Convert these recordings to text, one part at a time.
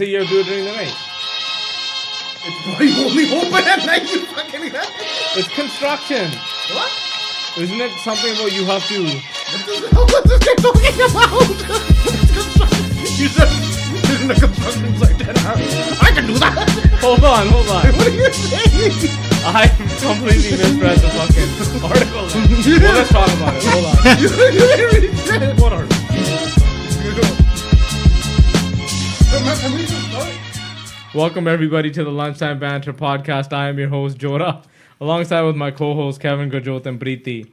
So you do it during the night. It's only open at night, you fucking guy. It's construction. What? Isn't it something about you have to... What's this guy talking about? It's construction. You said this is a construction site 10 hours. I can do that. Hold on. What are you saying? I completely misread the fucking article. Well, let's talk about it. Hold on. You literally said what article? You do it. Can we just start? Welcome everybody to the Lunchtime Banter podcast. I am your host Jora, alongside with my co-hosts Kevin, Gurjot, and Preeti.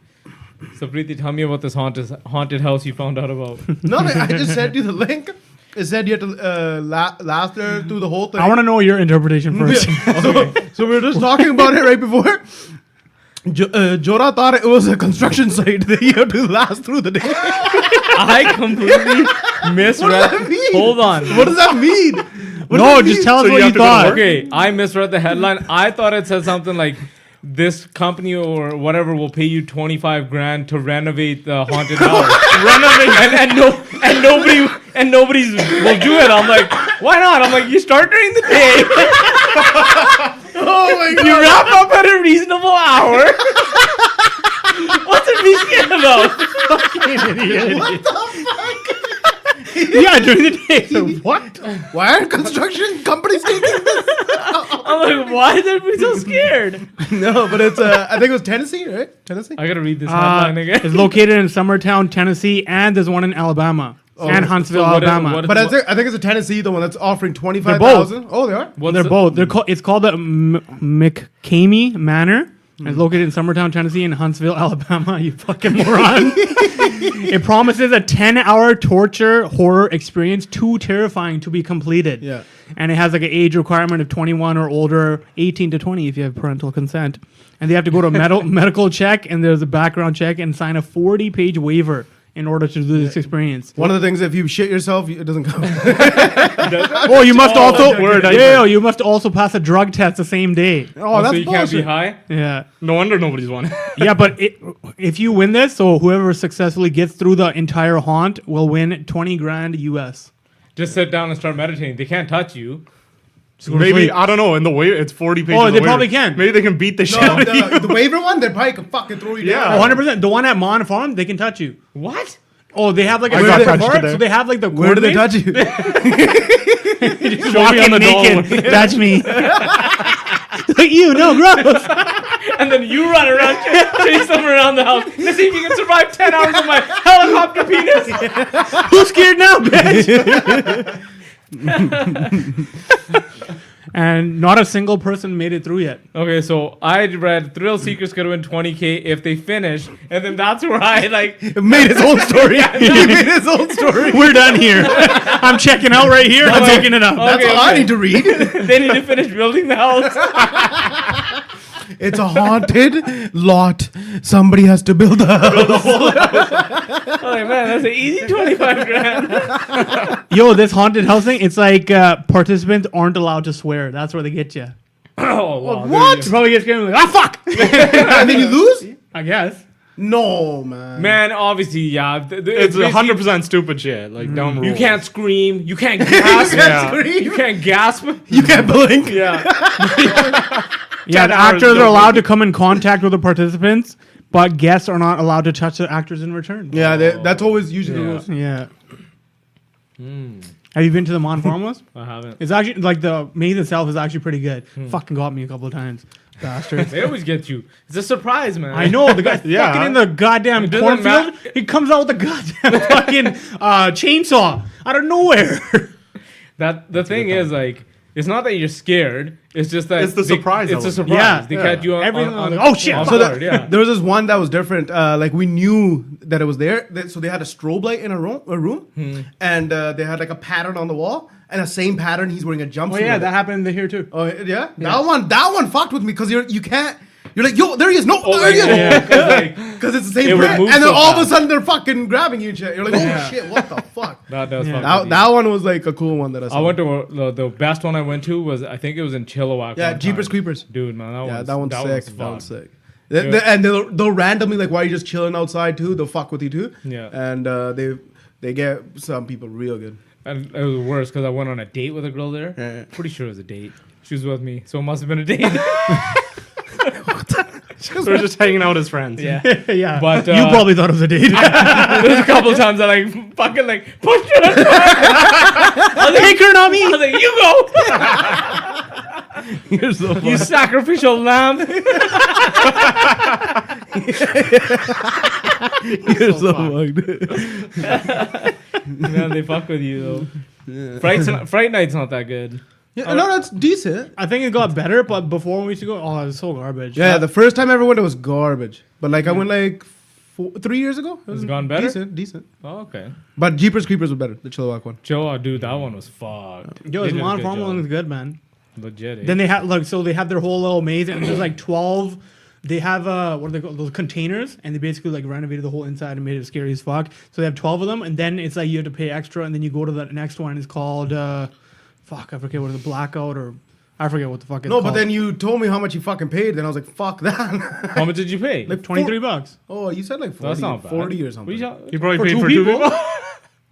So Preeti, tell me about this haunted house you found out about. No, I just sent you the link. It said you had to laugh there through the whole thing. I want to know your interpretation first. Yeah. So we were just talking about it right before. Jora thought it was a construction site that you have to last through the day. I completely misread. What does that mean? Hold on. What does that mean? No, just tell us what you thought. Okay, I misread the headline. I thought it said something like, this company or whatever will pay you 25 grand to renovate the haunted house. and nobody will do it. I'm like, why not? I'm like, you start during the day. Oh my god! You wrap up at a reasonable hour. What's it be scared about? Fucking idiot. What the fuck? Yeah, during the day. What? Why are construction companies taking this? I'm like, why is everybody so scared? No, but it's I think it was Tennessee, right? Tennessee. I gotta read this headline again. It's located in Summertown, Tennessee, and there's one in Alabama. And Huntsville, so what is- Alabama. what is- But I think it's a Tennessee, the one that's offering They're 25,000. Oh, they are. They're both. It's called the McCamey Manor. It's located in Summertown, Tennessee, and Huntsville, Alabama. You fucking moron. It promises a 10-hour torture horror experience too terrifying to be completed. Yeah. And it has like an age requirement of 21 or older, 18 to 20 if you have parental consent. And they have to go to a medical check, and there's a background check, and sign a 40-page waiver in order to do this experience. One of the things, if you shit yourself, it doesn't count. Oh, you must you must also pass a drug test the same day. Oh, that's so you bullshit. can't be high? Yeah. No wonder nobody's won. Yeah, but if you win this, so whoever successfully gets through the entire haunt will win 20 grand US. Just sit down and start meditating. They can't touch you. So go to Maybe, sleep. I don't know, in the waiver, it's 40 pages. Oh, of they waiver. probably can. Maybe they can beat the shit No, out of you. the waiver one, they probably could fucking throw you Yeah. down. 100%. The one at Mon Farm, they can touch you. What? Oh, they have like a I got separate touched part, today. so they have like the Where do they touch you? Just Show me on the naked. doll. Touch me. Look, you, no, gross. And then you run around, chase them around the house to see if you can survive 10 hours of my helicopter penis. Who's scared now, bitch? And not a single person made it through yet. Okay, so I read thrill seekers could win 20K if they finish, and then that's where I like. Made his own story. He made his own story. We're done here. I'm checking out right here. I'm taking it up. That's Okay, all I okay. need to read. They need to finish building the house. It's a haunted lot. Somebody has to build a house. I'm like, man, that's an easy 25 grand. Yo, this haunted house thing, it's like participants aren't allowed to swear. That's where they get you. Oh, wow. What? You probably get scared and like, ah, fuck! And then you lose? I guess. No, man. Man, obviously, yeah. It's basically- 100% stupid shit. Like, dumb rules. You can't scream. You can't gasp. Yeah. Scream. You can't gasp. You can't blink. Yeah. Yeah, 10 the hours actors are don't allowed to come in contact with the participants, but guests are not allowed to touch the actors in return. Yeah, that's always usually the rules. Yeah. Have you been to the Mon Farmless? I haven't. It's actually, like, the maze itself is actually pretty good. Fucking got me a couple of times. Bastards. They always get you. It's a surprise, man. I know, the guy's Yeah. fucking in the goddamn It doesn't cornfield. He comes out with a goddamn fucking chainsaw out of nowhere. The thing is, like, it's not that you're scared. It's just that It's the surprise It's a element. surprise. Yeah. They catch you on. Everything on was like, oh, shit. off So guard, yeah. there was this one that was different. Like we knew that it was there, so they had a strobe light in a room, and they had like a pattern on the wall, and the same pattern. He's wearing a jumpsuit. Oh, yeah, with that it. happened here, too. Oh yeah, that one fucked with me because you can't. You're like, yo, there he is. No, there he is. Yeah, 'cause, like, Because it's the It same would print, move and then so all of a fast. sudden they're fucking grabbing you and shit. You're like, oh shit, what the fuck? that does. Yeah. fuck with you. That one was like a cool one that I saw. I went to the best one I went to was I think it was in Chilliwack. Yeah, one Jeepers time. Creepers. Dude, man, That one's sick. fun. That one's sick. Dude. And they'll randomly, like, while you're just chilling outside too, they'll fuck with you too. Yeah. And they get some people real good. And it was worse because I went on a date with a girl there. Yeah. Pretty sure it was a date. She was with me, so it must have been a date. So we're just hanging out as friends. yeah. Yeah, But, you probably thought it was a date. There's a couple of times I like fucking like pushed her. I was like, Take her, not me. I was like, you go. You're so funny. You sacrificial lamb. You're so fucked. Man, they fuck with you though. Fright night's not that good. Yeah, no, that's decent. I think it got better, but before when we used to go, oh, it was so garbage. Yeah, the first time I ever went, it was garbage. But like I went like 3 years ago. It It's gone better? Decent. Oh, okay. But Jeepers Creepers was better. The Chilliwack one. Joe, dude, that one was fucked. Yo, They the did a Mon good Farm job. one was good, man. Legit. Then they had like so they have their whole little maze and there's like 12. They have what are they called? Those containers, and they basically like renovated the whole inside and made it scary as fuck. So they have 12 of them, and then it's like you have to pay extra, and then you go to the next one. It's called fuck, I forget what it's blackout or I forget what the fuck it's No, called. but then you told me how much you fucking paid. Then I was like, fuck that. How much did you pay? Like $23. Oh, you said like 40, That's not bad. 40 or What something. you talking- You probably For paid two for 2 people? people.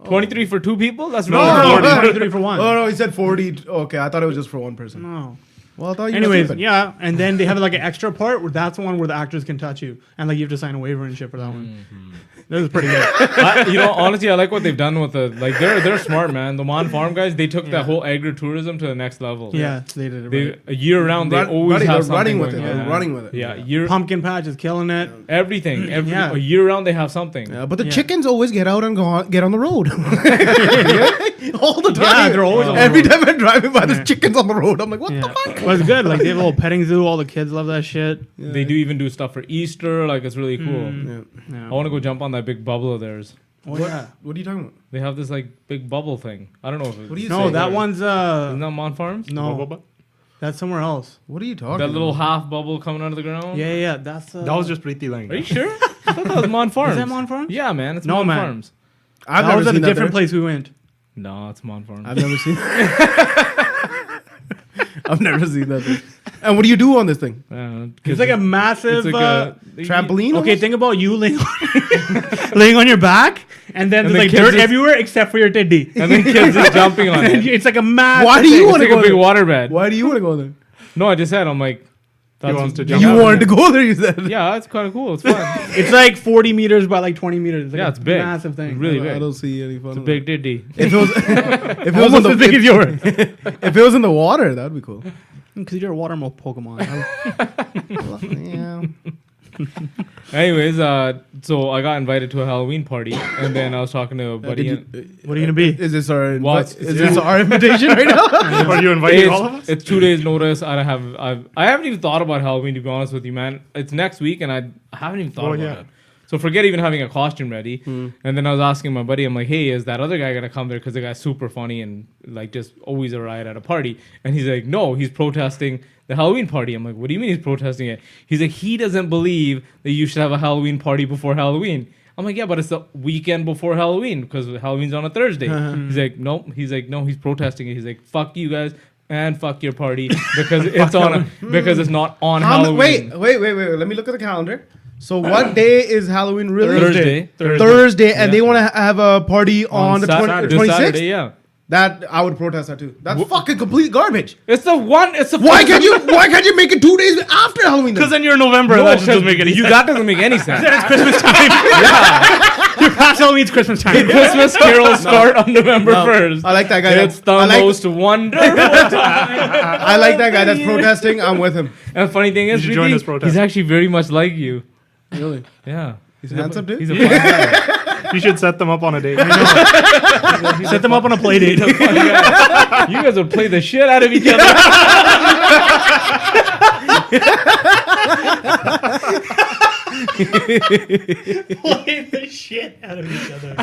23 for 2 people? That's No, really no, no. 23 for one. Oh no, he said 40. Okay, I thought it was just for one person. No. Well, I thought you Anyways, were stupid. yeah, and then they have like an extra part where that's the one where the actors can touch you, and like you have to sign a waiver and shit for that one. That was pretty good. You know, honestly, I like what they've done with the like. They're smart, man. The Mon Farm guys, they took that whole agritourism to the next level. Yeah, they did it They right. a year round, they Run- always running- have they're something running with going it. on. They're running with it. Yeah, year Pumpkin patch is killing it. everything. Yeah. A year round, they have something. Yeah, but the Yeah. chickens always get out and get on the road. All the time. Yeah, they're always on the Every road. time I'm driving by, there's Yeah. chickens on the road. I'm like, what Yeah. the fuck? Well, it's good. Like they have a little petting zoo. All the kids love that shit. They do even do stuff for Easter. Like it's really cool. Yeah. Yeah. I want to go jump on that big bubble of theirs. Oh, What? yeah. What are you talking about? They have this like big bubble thing. I don't know if it's, What do you No, say? that one's isn't that Mon Farms. no, that's somewhere else. What are you talking That little about? half bubble coming out of the ground. Yeah, yeah, that's That was just Preeti Lang. Are you sure? I thought that was Mon Farms. Is that Mon Farms? Yeah, man. It's No, Mon man. Farms. I've that never was at seen a that different there. place we went. No, it's Mon Farms. I've never seen. I've never seen that thing. And what do you do on this thing? It's like a massive It's like a Trampoline? Okay, almost? think about you laying laying on your back, and then And there's the like kids dirt just- everywhere except for your titty. and then kids just jumping on And it. it's like a massive. Why do you It's want to like go a big there? waterbed. Why do you want to go there? No, I just said I'm like. wants to jump. You Yeah. wanted to go there, you said. Yeah, that's kind of cool. It's fun. It's like 40 meters by like 20 meters. Like Yeah, a it's big. massive thing. Really I big. don't see any fun. It's a with big diddy. it. If it was, if it was in Almost the, as big as yours. if it was in the water, that would be cool. Because you're a water mole Pokemon. Yeah. Anyways, so I got invited to a Halloween party, and then I was talking to a buddy. What are you gonna be? Is this our Well, it's- is this our invitation right now? Are you inviting all of us? It's 2 days notice. I haven't even thought about Halloween, to be honest with you, man. It's next week, and I haven't even thought Oh, about yeah. it. So forget even having a costume ready. And then I was asking my buddy, I'm like, hey, is that other guy gonna come there? Because the guy's super funny and like just always a riot at a party. And he's like, no, he's protesting the Halloween party. I'm like, what do you mean he's protesting it? He's like, he doesn't believe that you should have a Halloween party before Halloween. I'm like, yeah, but it's the weekend before Halloween because Halloween's on a Thursday. He's like, nope. He's like, no, he's protesting it. He's like, fuck you guys and fuck your party because it's because it's not on Halloween. Wait. Let me look at the calendar. So what day is Halloween really? Thursday. Thursday, and Yeah. they want to have a party on the Saturday. 26th. Saturday, yeah. That I would protest that too. That's fucking complete garbage. It's the one. It's the Why can't you make it 2 days after Halloween? Because then you're in November. No, that just doesn't make any sense. That doesn't make any sense. It's Christmas time. Your past Halloween's Christmas time. Christmas carols start on November 1st. I like that guy. It's the I like, most wonderful time. I like that guy that's protesting. I'm with him. And the funny thing is, You should join Preeti, this protest. he's actually very much like you. Really? Yeah. He's handsome, dude? He's a fun guy. You should set them up on a date. Set them up on a play date. Fun guy. You guys would play the shit out of each other. Play the shit out of each other.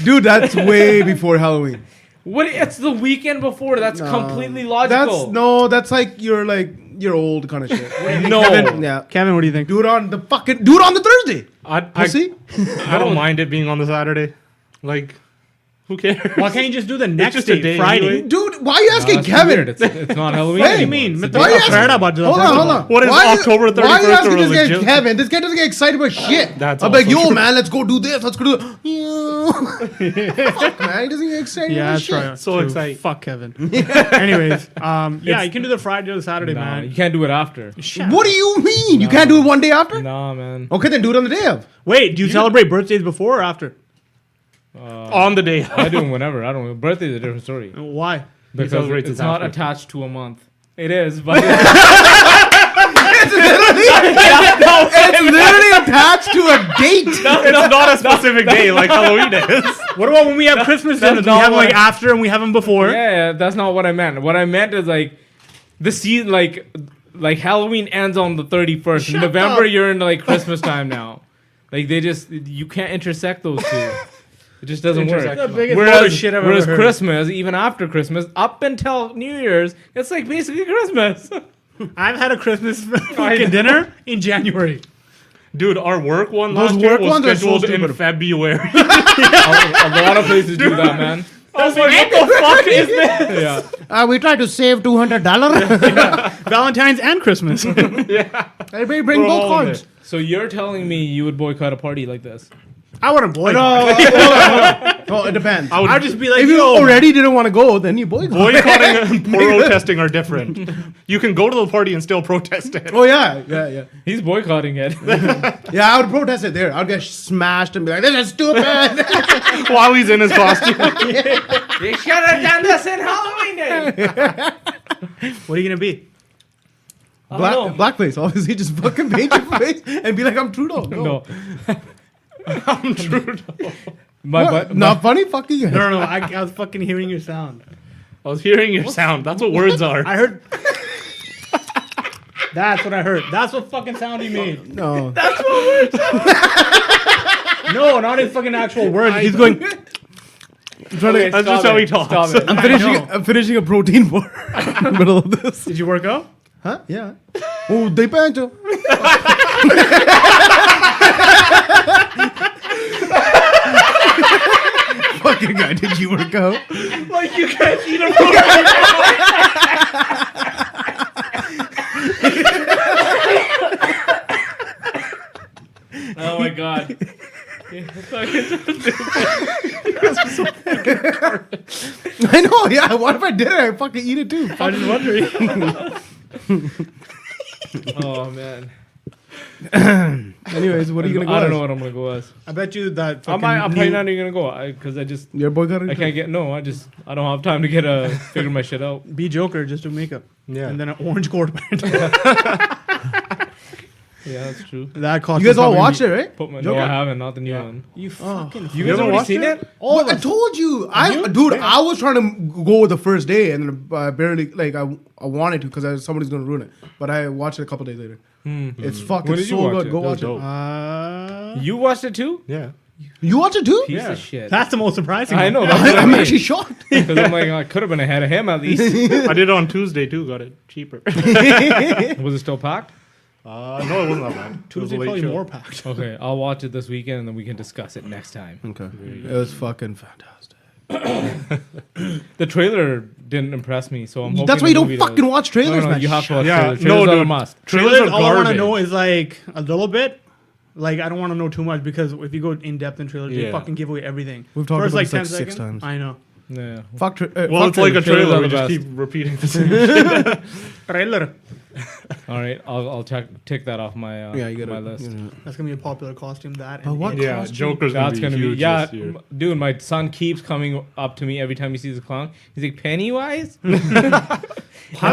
Dude, that's way before Halloween. What? It's the weekend before. That's completely logical. That's like you're old kind of shit. No. Yeah. Kevin, what do you think? Do it on the Thursday. I Pussy. don't mind it being on the Saturday. Like, Who cares? Why can't you just do the next just a day, day Friday? anyway. Dude, why are you Nah, asking it's Kevin? weird. It's not Halloween. What do you anymore. mean? It's a But Why are you don't care about Hold on. What is Why are you- October Why are you 31st asking a this guy religion? Kevin? This guy doesn't get excited about shit. That's I'm like, also yo, true. man, let's go do this. Let's go do that. Fuck, man, he doesn't get excited Yeah, about that's shit. right. So True. excited. Fuck Kevin. Anyways, yeah, you can do the Friday or the Saturday, Nah, man. you can't do it after. What do you mean? You can't do it one day after? Nah, man. Okay, then do it on the day of. Wait, do you celebrate birthdays before or after? On the day. I do them whenever. I don't know. Birthday is a different story. Why? Because celebrates it's it not after. attached to a month. It is, but It's literally attached to a date. It's not a specific day like Halloween is. What about when we have Christmas dinners? We not have them like what- after and we have them before. yeah, that's not what I meant. What I meant is like the season, like Halloween ends on the 31st. In Shut November, up. you're in like Christmas time now. Like you can't intersect those two. It just doesn't work. Intersect. The biggest load of shit I've Whereas ever heard. Christmas, even after Christmas, up until New Year's, it's like basically Christmas. I've had a Christmas fucking dinner in January. Dude, our work one Those last year work was ones are so scheduled in stupid. February. a lot of places do that, man. I was like, what the fuck is this? Yeah. We tried to save $200. Valentine's and Christmas. Everybody bring Throw both all of cards. it. So you're telling me you would boycott a party like this? I wouldn't boycott. No, hold on. Oh, it depends. I would I'd just be like, If you yo, already didn't want to go, then you boycott. boycotting and protesting are different. You can go to the party and still protest it. Oh yeah. He's boycotting it. Yeah, I would protest it there. I would get smashed and be like, "This is stupid." While he's in his costume. You should have done this in Halloween Day. what are you gonna be? Blackface, obviously, just fucking paint your face and be like, "I'm Trudeau." No. I'm Trudeau. Not funny, fucking. No. I was fucking hearing your sound. I was hearing your sound. That's what words are. I heard. That's what I heard. That's what fucking sound he made. No. No, not his fucking actual words. He's going. Okay, That's stop just how it. he talks. Stop it. I'm finishing a protein bar in the middle of this. Did you work out? Huh? Yeah. Oh, depende. Fucking guy, did you work out? Like you can't eat a Oh my god. I know, yeah. What if I did it? I fucking eat it too. I'm just wondering. Oh man. Anyways, what are you gonna go? I don't as? know what I'm gonna go as. I bet you that I'm fucking probably new- not even gonna go because I You're boycotting? can't get I don't have time to figure my shit out. be Joker, just do makeup. Yeah. And then an orange coat. Yeah, that's true. That cost You guys all watched it, right? No, Joker? I haven't. Not the new one. You fucking. You guys haven't already watched seen it? it? Well, I told you, I was trying to go with the first day, and then I barely like I wanted to because somebody's gonna ruin it, but I watched it a couple days later. It's fucking When did you so watch good. it? Go That was watch it. dope. You watched it too? Yeah. You watch it too? Piece Yeah. of shit. That's the most surprising. I one. know. That's what I I'm mean. actually shocked. Because I'm like, I could have been ahead of him at least. I did it on Tuesday too. Got it cheaper. Was it still packed? No, it wasn't that bad. It was Tuesday a late probably show. more packed. Okay, I'll watch it this weekend and then we can discuss it next time. Okay, it was fucking fantastic. The trailer didn't impress me, so I'm hoping That's why the you don't movie does. fucking watch trailers, No, man. you have to watch Yeah, trailers. no, Trailers are a dude. must. Trailers, are all I want to garbage. know is like a little bit. Like I don't want to know too much because if you go in depth in trailers, they Yeah. fucking give away everything. We've talked First about like this, like, 10 6 seconds. times. I know. Yeah. Fuck. Well, it's like a trailers trailer. are We the just best. keep repeating the same shit. Trailer. All right, I'll tick that off my my list. That's gonna be a popular costume. That. But and what it. Yeah, costume? Joker's That's gonna gonna be be huge yeah, this year. dude. My son keeps coming up to me every time he sees a clown. He's like Pennywise. How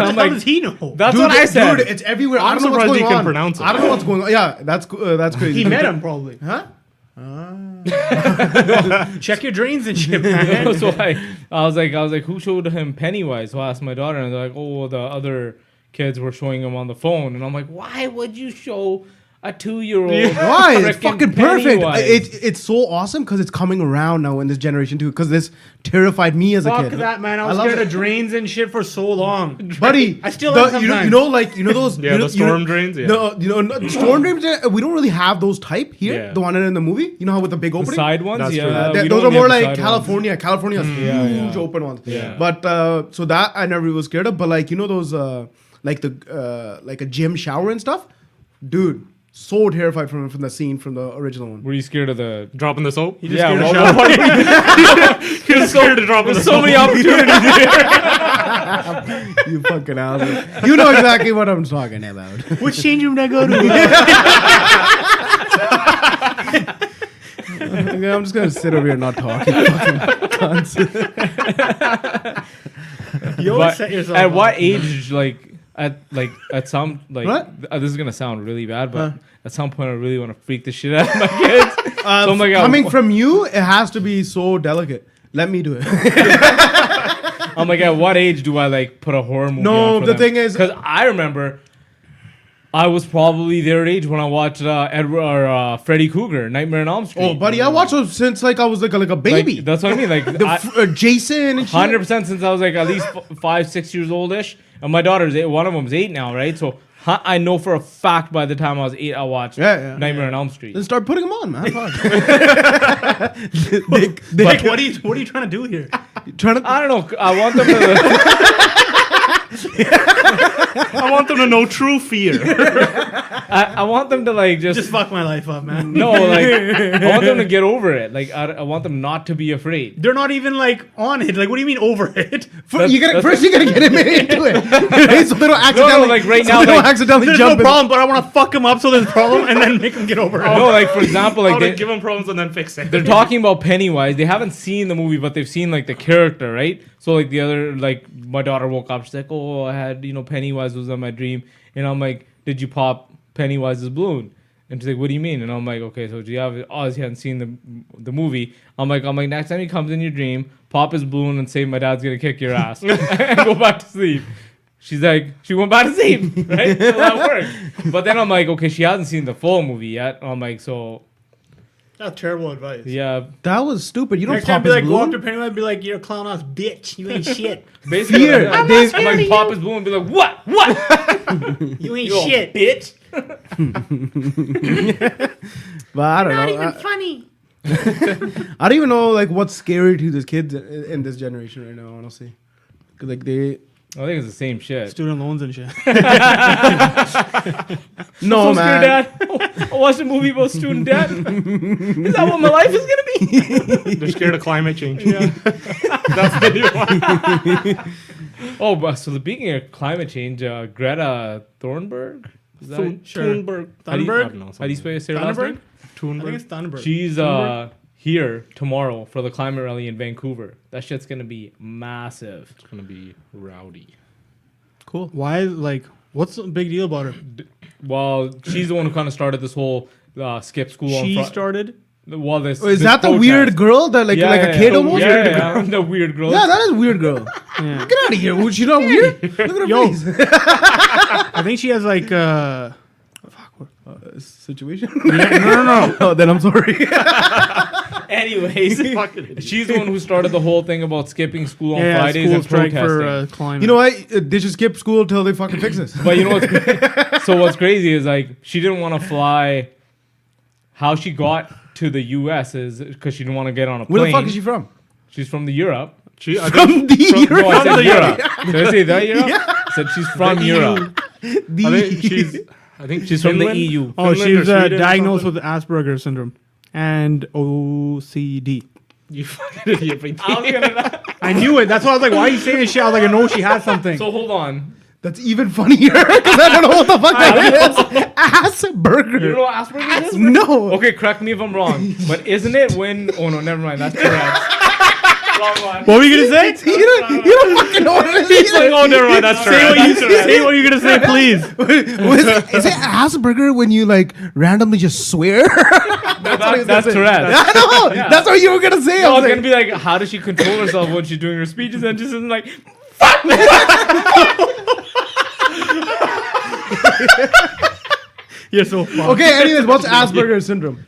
the hell does he know? That's what I said. Dude, it's everywhere. I I'm don't know what's surprised going he can on. pronounce it. I don't know what's going on. Yeah, that's crazy. He met him probably. Huh? Check your drains and shit, man. So I was like, who showed him Pennywise? So I asked my daughter, and they're like, oh, the other kids were showing him on the phone, and I'm like, why would you show a 2-year-old. Why? It's frickin' fucking perfect. Pennywise. It's so awesome because it's coming around now in this generation too. Because this terrified me as a Fuck kid. that, man. I was love scared it. of drains and shit for so long. Buddy, I still am sometimes. you know those Yeah, the storm drains, yeah. No, storm drains. We don't really have those type here. Yeah. The one in the movie, you know how with the big The opening. side ones, That's yeah. true. we Those don't are more have the like side ones. California. California has huge open ones. Yeah. But so that I never was scared of. But like those like the like a gym shower and stuff, dude. So terrified from the scene from the original one. Were you scared of the? Dropping the soap? Just scared of well, He was scared to drop the there's soap. so many opportunities. You fucking asshole. You know exactly what I'm talking about. Which change room did I go to? I'm just gonna sit over here and not talk. You fucking cunts. You always But set yourself at up. what age, at some What? this is gonna sound really bad, but at some point I really want to freak the shit out of my kids. So I'm like, Coming from you, it has to be so delicate. Let me do it. I'm like, at what age do I like put a horror movie? No, on for the them? thing is- because I remember I was probably their age when I watched Freddy Krueger, Nightmare on Elm Street. Oh, buddy, I watched those since like I was like a Like, baby. that's what I mean. Like, Jason and shit. 100% since I was like at least 5-6 years oldish, and my daughter's 8, one of them's 8 now, right? So I know for a fact by the time I was 8, I watched Nightmare on Elm Street. Then start putting them on, man. Fuck. Like, what are you trying to do here? Trying to. I don't know. I want them to. I want them to know true fear. I want them to like just. Just fuck my life up, man. No, like I want them to get over it. Like I want them not to be afraid. They're not even like on it. Like, what do you mean over it? That's- you gotta get him into it, so they don't No, accidentally. like right so now, they don't like, accidentally There's jump no in. problem, but I want to fuck them up so there's a problem and then make them get over it. no, like for example, How like to give them problems and then fix it. they're talking about Pennywise. They haven't seen the movie, but they've seen like the character, right? So like the other, like my daughter woke up. She's like, "Oh, I had Pennywise was on my dream," and I'm like, "Did you pop Pennywise's balloon?" And she's like, "What do you mean?" And I'm like, "Okay, so you obviously hadn't seen the movie." I'm like, next time he comes in your dream, pop his balloon and say, "My dad's gonna kick your ass," and go back to sleep. She's like, she went back to sleep, right? So that worked. But then I'm like, okay, she hasn't seen the full movie yet. I'm like, so That's terrible advice. yeah. That was stupid. You don't Next time, pop be his like, go up to balloon. Pennywise and be like, you're a clown ass bitch. You ain't shit. Basically, Fear. like, Dave- I'm like, pop his balloon and be like, what? You ain't You a shit. bitch. But I don't know. funny. I don't even know like what's scary to these kids in this generation right now. Honestly, 'cause, like they. I think it's the same shit. Student loans and shit. No, I'm so man. scared, Dad. I watched a movie about student debt. Is that what my life is gonna be? They're scared of climate change. That's the new one. Oh, but so speaking of climate change, Greta Thunberg. Is that Sure. Thunberg. How do you- Thunberg? How do you say her last Thunberg? name? I think it's Thunberg. She's here tomorrow for the climate rally in Vancouver. That shit's gonna be massive. It's gonna be rowdy. Cool. Why, like, what's the big deal about her? Well, she's the one who kind of started this whole skip school. She started? Well, this Oh, is this that the protest. weird girl that like a kid the almost? Weird girl. The weird girl. Yeah, that is weird girl. Yeah. Get out of here. She's not weird. Look at her Yo. face. I think she has, like, Situation. no. Oh, then I'm sorry. Anyways, she's the one who started the whole thing about skipping school on Yeah, Fridays school and strike protesting. for climate. You know what? They should skip school till they fucking fix this. But you know what's so what's crazy is like she didn't want to fly. How she got to the U.S. is because she didn't want to get on a plane. Where the fuck is she from? She's from the Europe. From the No, I Europe. said Europe. Did I say that Europe? I said she's from Europe. I think She's from the Finland? EU. Oh, Finland or she's Sweden or diagnosed something? with Asperger's syndrome and OCD. You fucking idiot. I knew it. That's why I was like, why are you saying this shit? I was like, I know she has something. So hold on. That's even funnier because I don't know what the fuck that is. Asperger. You know what Asperger's is? No. Okay, correct me if I'm wrong. But isn't it when? Oh no, never mind. That's correct. Wrong one. What were you going to say? You don't fucking know what it is. He's like, oh, never mind. That's Say what you're going to say, please. Is it Asperger when you like randomly just swear? That's correct. I know. That's what you were gonna say. I was like, gonna be like, how does she control herself when she's doing her speeches and just isn't like, You're so fucked. Okay, anyways, what's Asperger's syndrome?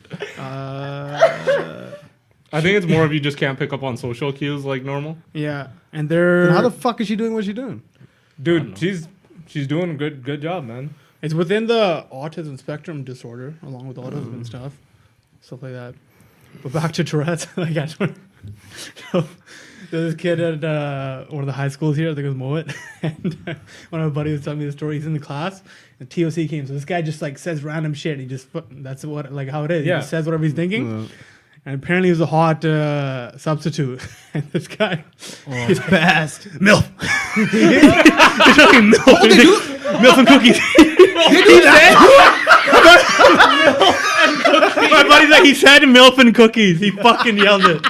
I think it's more of you just can't pick up on social cues like normal. Yeah, and they're How the fuck is she doing what she's doing? Dude, she's doing a good job, man. it's within the autism spectrum disorder, along with autism and stuff like that. But back to Tourette's, like I don't. So, there's this kid at one of the high schools here, I think it was Moet, and one of my buddies was telling me the story. He's in the class, and TOC came. So this guy just like says random shit. He just that's what like how it is. Yeah. He just says whatever he's thinking. And apparently he was a hot substitute. And this guy, he's fast. MILF. He's talking MILF. MILF and cookies. My buddy's like, he said MILF and cookies. He fucking yelled it.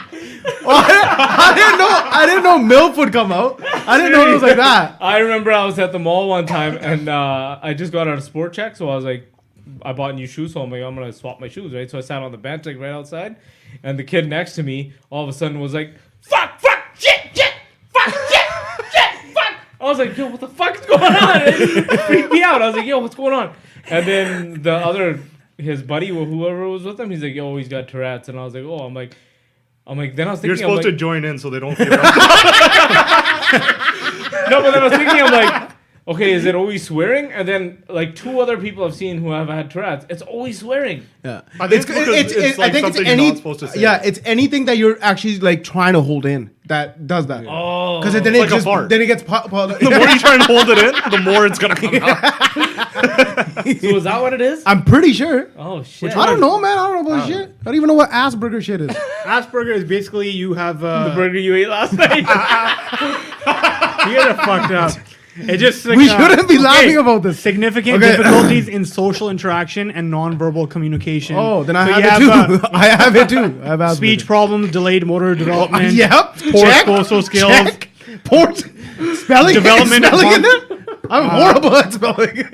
I didn't know MILF would come out. I didn't know it was like that. I remember I was at the mall one time and I just got out of sport check, so I was like, I bought new shoes, so I'm like, I'm gonna swap my shoes, right? So I sat on the bench like right outside, and the kid next to me all of a sudden was like, fuck, shit, fuck. I was like, yo, what the fuck is going on? It freaked me out. I was like, yo, what's going on? And then his buddy or whoever was with him, he's like, yo, he's got Tourette's, and I was like, oh, I'm like, then I was thinking, You're supposed to join in so they don't feel no, but then I was thinking, I'm like, okay, is it always swearing? And then like 2 other people I've seen who have had Tourette's, it's always swearing. Yeah, I think it's like something you're not supposed to say. Yeah, it's anything that you're actually like trying to hold in that does that. Oh, because then like a fart. then it gets The more you try and hold it in, the more it's gonna come out. So is that what it is? I'm pretty sure. Oh shit! I don't know, man. I don't know about shit. I don't even know what Asperger shit is. Asperger is basically you have The burger you ate last night. you guys are fucked up. It just We shouldn't be laughing about this. significant Okay. difficulties in social interaction and nonverbal communication. Oh, then I So have you it too. I have it too. I have Asperger. speech problems, delayed motor development. Yep. Poor Check. social skills. Check. Port. Spelling. Development Spelling of in there. I'm horrible at spelling.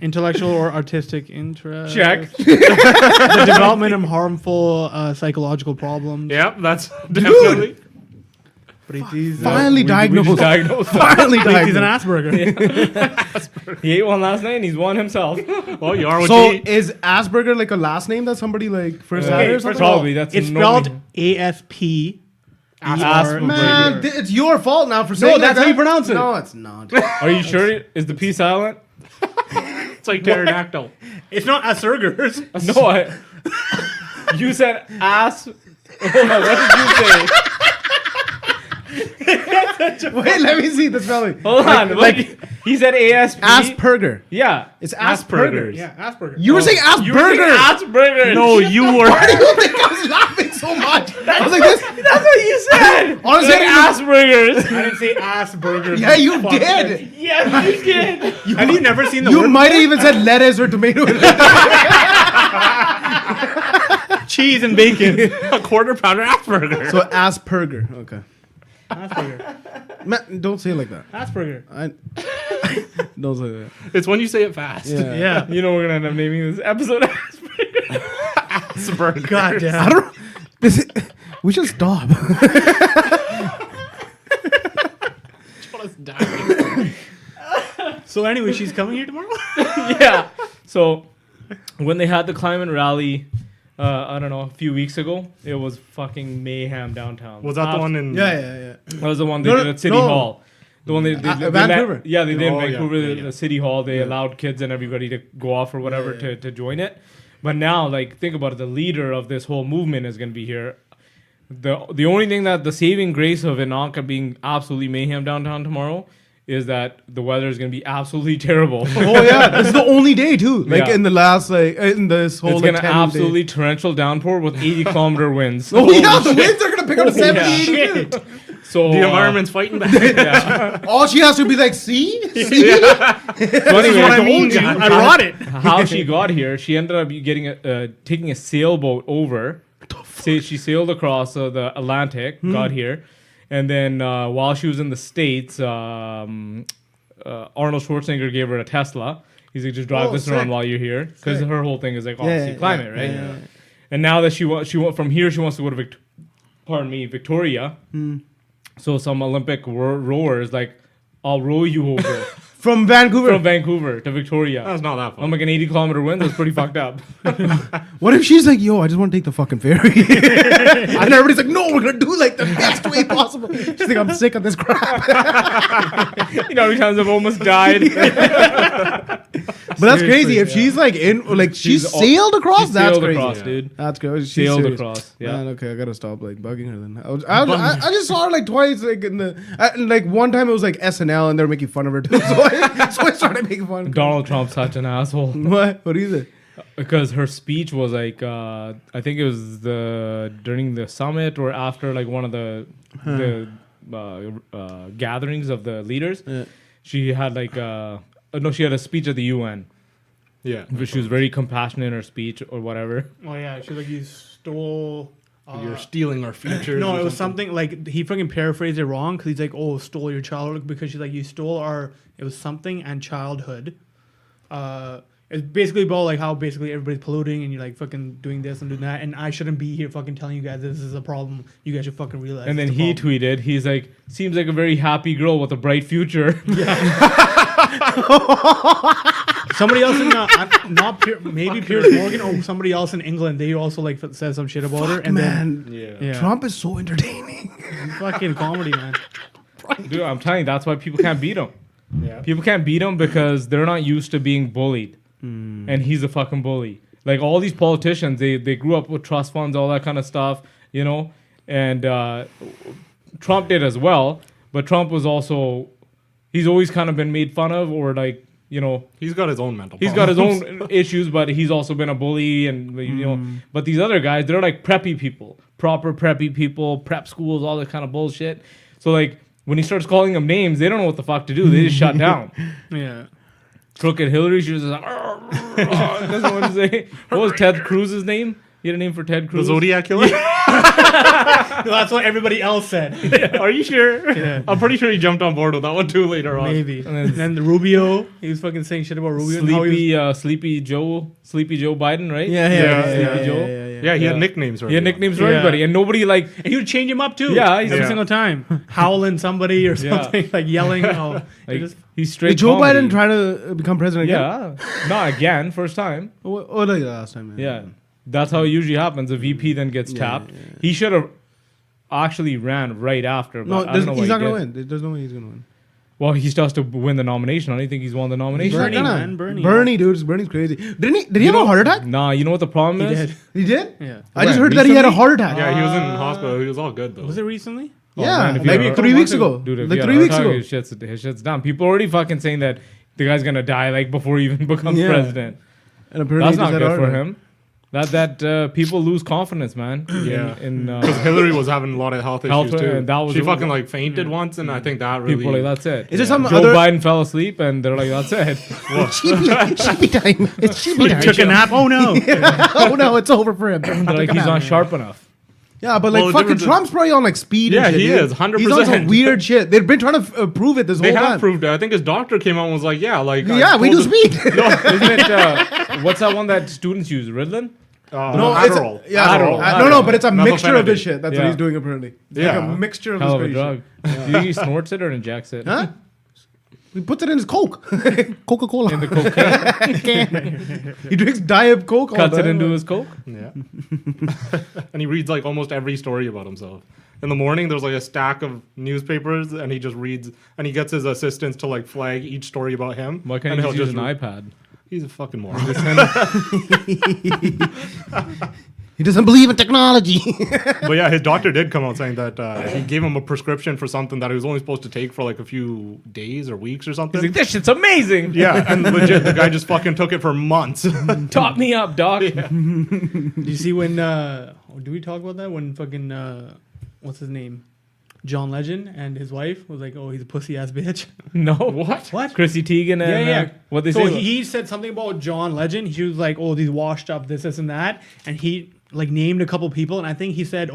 Intellectual or artistic interest. Check. The development of harmful psychological problems. Yep, that's definitely. Finally diagnosed. Diagnosed. Finally He's an diagnosed. Asperger. He ate one last night and he's one himself. Well, you are what So you eat. is Asperger like a last name that somebody like first added or something? Probably that's It's normally- spelled ASP. Asperger. Man, it's your fault now for saying that's like how you that. pronounce it. No, it's not. Are you sure? Is the P silent? It's like pterodactyl. It's not Asperger's. No, you said ass. Hold on, what did you say? Wait, let me see the spelling. Hold on. He said ASP. Asperger. Yeah. It's Asperger's. Yeah, Asperger. You were saying You were saying Asperger. Asperger. No, you were. Why do you think I was laughing so much? I was like this. That's what you said. Honestly, Like Asperger's. I didn't say Asperger. Yeah, you did. Yes, you did. Have you never seen the You word might have even said lettuce or tomato. cheese and bacon? A quarter pounder Asperger. So Asperger. Okay. Asperger. Man, don't say it like that. Asperger. Don't say that. It's when you say it fast. Yeah. Yeah. You know we're gonna end up naming this episode Asperger. Asperger. God damn. I don't. We should stop. So anyway, she's coming here tomorrow? Yeah. So when they had the climate rally, I don't know, a few weeks ago, it was fucking mayhem downtown. Was that the one in? Yeah. That was the one they No, did no, at City no. Hall. The one they Vancouver. yeah, they did in Oh, yeah. Vancouver, Yeah. the City Hall. They allowed kids and everybody to go off or whatever to join it. But now, like, think about it. The leader of this whole movement is going to be here. The only thing that the saving grace of it not being absolutely mayhem downtown tomorrow is that the weather is going to be absolutely terrible. Oh yeah, this is the only day too. Like Yeah. in the last, like in this whole. It's like, going to 10 absolutely days. torrential downpour with 80-kilometer winds. Oh yeah, the winds are gonna pick up to 70, yeah. 80 too. So The environment's fighting back. Yeah. All she has to be like, see? So anyway, I told you. I brought it. how she got here, she ended up taking a sailboat over. She sailed across the Atlantic, got here, and then while she was in the States, Arnold Schwarzenegger gave her a Tesla. He's like, just drive Oh, this around sick. while you're here, because Sick. her whole thing is like obviously yeah, climate, yeah, right? yeah. And now that she went from here, she wants to go to Victoria. So some Olympic rower is like, I'll row you over From Vancouver. from Vancouver to Victoria. That's not that far. I'm like an 80-kilometer wind. That's pretty fucked up. What if she's like, yo, I just want to take the fucking ferry? And everybody's like, no, we're going to do like the best way possible. She's like, I'm sick of this crap. You know how many times I've almost died. But that's crazy. If she's like she sailed across, She that's sailed crazy. across, dude. That's good. She's Sailed serious. across. Yeah. Man, okay, I gotta stop like bugging her then. I just saw her like twice, like in the like one time it was like SNL and they were making fun of her too. So I started making fun. of her. Donald Trump's such an asshole. What? What is it? Because her speech was like, I think it was during the summit or after like one of the gatherings of the leaders. Yeah. She had like she had a speech at the UN. Yeah. She was very compassionate in her speech or whatever. Oh yeah, she's like, you stole. You're stealing our future. No, it was something like he fucking paraphrased it wrong because he's like, "Oh, stole your childhood," because she's like, "You stole our." It was something and childhood. It's basically about like how basically everybody's polluting and you're like fucking doing this and doing that, and I shouldn't be here fucking telling you guys this is a problem. You guys should fucking realize. And then it's a he problem. tweeted, he's like, seems like a very happy girl with a bright future. Somebody else in maybe Piers Morgan or somebody else in England, they also like said some shit about her. And Man, then Trump is so entertaining. fucking comedy, man. Dude, I'm telling you, that's why people can't beat him. Yeah. People can't beat him because they're not used to being bullied. And he's a fucking bully. Like all these politicians, they grew up with trust funds, all that kind of stuff, you know? And Trump did as well. But Trump was also, he's always kind of been made fun of or like, you know, He's got his own mental he's got problems. his own issues, but he's also been a bully and, you know, but these other guys, they're like preppy people, proper preppy people, prep schools, all that kind of bullshit. So like when he starts calling them names, they don't know what the fuck to do. They just shut down. Yeah. Crooked Hillary, she was just like, doesn't know what to say. What was Ted Cruz's name? You had a name for Ted The Cruz? Zodiac Killer? No, that's what everybody else said. Are you sure? Yeah. I'm pretty sure he jumped on board with that one too later on. Maybe. And And then then Rubio, he was fucking saying shit about Rubio. and how he was- Sleepy Joe Biden, right? Yeah, Joe. Yeah, he had Yeah. nicknames for He had everyone. nicknames for Yeah. everybody, and nobody like. and he would change him up too. Yeah, he's- every Yeah. single time, howling somebody or Yeah. something like yelling. Oh, Like just, he's straight. Did Joe comedy. Biden try to become president again? Yeah, not again. First time. Oh, like last time. Yeah, that's how it usually happens. The VP then gets tapped. He should have actually ran right after. No, But I don't know why he's not he gonna didn't. win. There's no way he's gonna win. Well, he still has to win the nomination. I don't think he's won the He's nomination. not Bernie, gonna. man, Bernie. Bernie, dude, Bernie's crazy. Did he have a heart attack? Nah, you know what the problem he is? did. He did. Yeah. I just When? heard that he had a Recently? heart attack. Yeah, he was in hospital. He was all good though. Was it recently? Oh, Yeah, man, if you like had a- 3 weeks ago. Dude, if Like you had 3 a weeks heart ago. attack, his shit's done. People already fucking saying that the guy's gonna die like before he even becomes Yeah. president. And apparently That's he not just had a good heart for attack. him. That people lose confidence, man. Yeah. In Because Hillary was having a lot of health Health, issues too. and that was she it. fucking like fainted once, and I think that really. people like that's it. Is there some Joe other- Biden fell asleep, and they're like, that's it. Sheepy time. It's sheepy time. Took a nap. Oh no. Oh no, it's over for him. They're like, he's not sharp enough. Yeah, but Well, like the fucking difference is- Trump's probably on like speed. Yeah, and shit, he dude. is, 100%. He's on some weird shit. They've been trying to prove it this They whole have time. proved it. I think his doctor came out and was like, "Yeah, like Yeah, we do told the- speed. Isn't it? What's that one that students use? Ritalin? No, Adderall. it's yeah, Adderall. no, but it's a mixture of this Methylphenidate. shit. That's Yeah. what he's doing apparently. It's Yeah. like a mixture of Hell of this a crazy drug. Do you think he snorts it or injects it? shit. Huh? He puts it in his Coke. Coca-Cola. In the coke, He drinks Diet Coke. all cuts the it time. into his coke. Yeah. And he reads like almost every story about himself. In the morning, there's like a stack of newspapers, and he just reads, and he gets his assistants to like flag each story about him. Why can't and he he'll just use an read- iPad? He's a fucking moron. He doesn't believe in technology. But yeah, his doctor did come out saying that he gave him a prescription for something that he was only supposed to take for like a few days or weeks or something. He's like, this shit's amazing. Yeah, and legit, the guy just fucking took it for months. Top me up, doc. Did you see when? Do we talk about that when fucking what's his name? John Legend and his wife was like, "Oh, he's a pussy ass bitch." No. What? Chrissy Teigen and what they So say? he said something about John Legend. He was like, "Oh, these washed up, this and that," and he like named a couple people, and I think he said,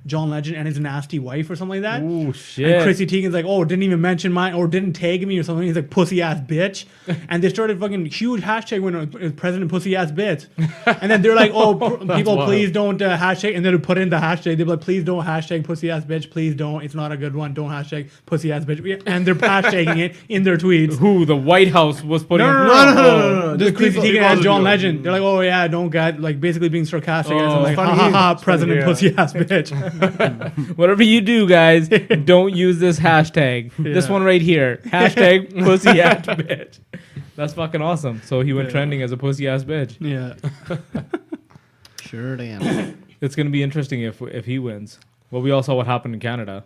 John Legend and his nasty wife or something like that. Oh And shit. Chrissy Teigen's like, didn't even mention mine or didn't tag me or something. He's like, pussy ass bitch. And they started fucking huge hashtag when it was President pussy ass bitch. And then they're like, people, wild. please don't hashtag. And then they put in the hashtag. They're like, please don't hashtag pussy ass bitch. Please don't. It's not a good one. Don't hashtag pussy ass bitch. And they're hashtagging it in their tweets. Who the White House was putting? No. Just Chrissy Teigen and John people- Legend. They're like, don't get like basically being sarcastic. And it's like, funny. ha ha ha, President yeah. pussy ass bitch. Whatever you do, guys, don't use this hashtag. This Yeah. one right here. Hashtag pussy ass bitch. That's fucking awesome. So he went trending as a pussy ass bitch. Yeah. Sure, damn. It's gonna be interesting if he wins. Well, we all saw what happened in Canada.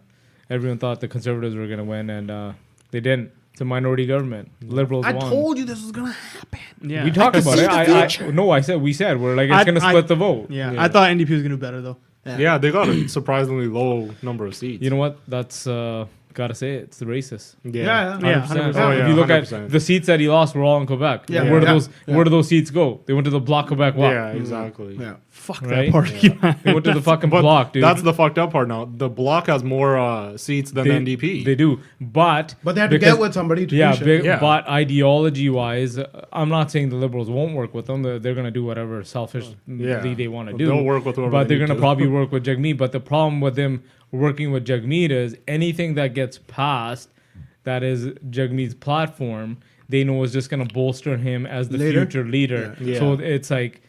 Everyone thought the Conservatives were gonna win, and they didn't. It's a minority government. Liberals I won. told you this was gonna happen. Yeah. We talked about see it. the future. We said we're like it's gonna split the vote. Yeah. Yeah. I thought NDP was gonna do better though. Yeah, they got a surprisingly low number of seats. You know what? That's gotta say it. It's the racist. Yeah. 100%. 100%. Oh, yeah, If you look 100%. at the seats that he lost, were all in Quebec. Yeah. Where do Yeah. those Where do those seats go? They went to the Bloc Quebec. What? Yeah, exactly. Yeah. Fuck Right? that party. man. They went to the fucking But Bloc, dude. that's the fucked up part now. The Bloc has more seats than the NDP. They do, but But they have to because- get with somebody to Yeah, do shit. Yeah. but ideology-wise, I'm not saying the Liberals won't work with them. They're going to do whatever selfishly they want to do. They'll work with whoever but they they're need going to to. probably work with Jagmeet. But the problem with them working with Jagmeet is anything that gets passed that is Jagmeet's platform, they know is just going to bolster him as the Later? future leader. Yeah. So it's like,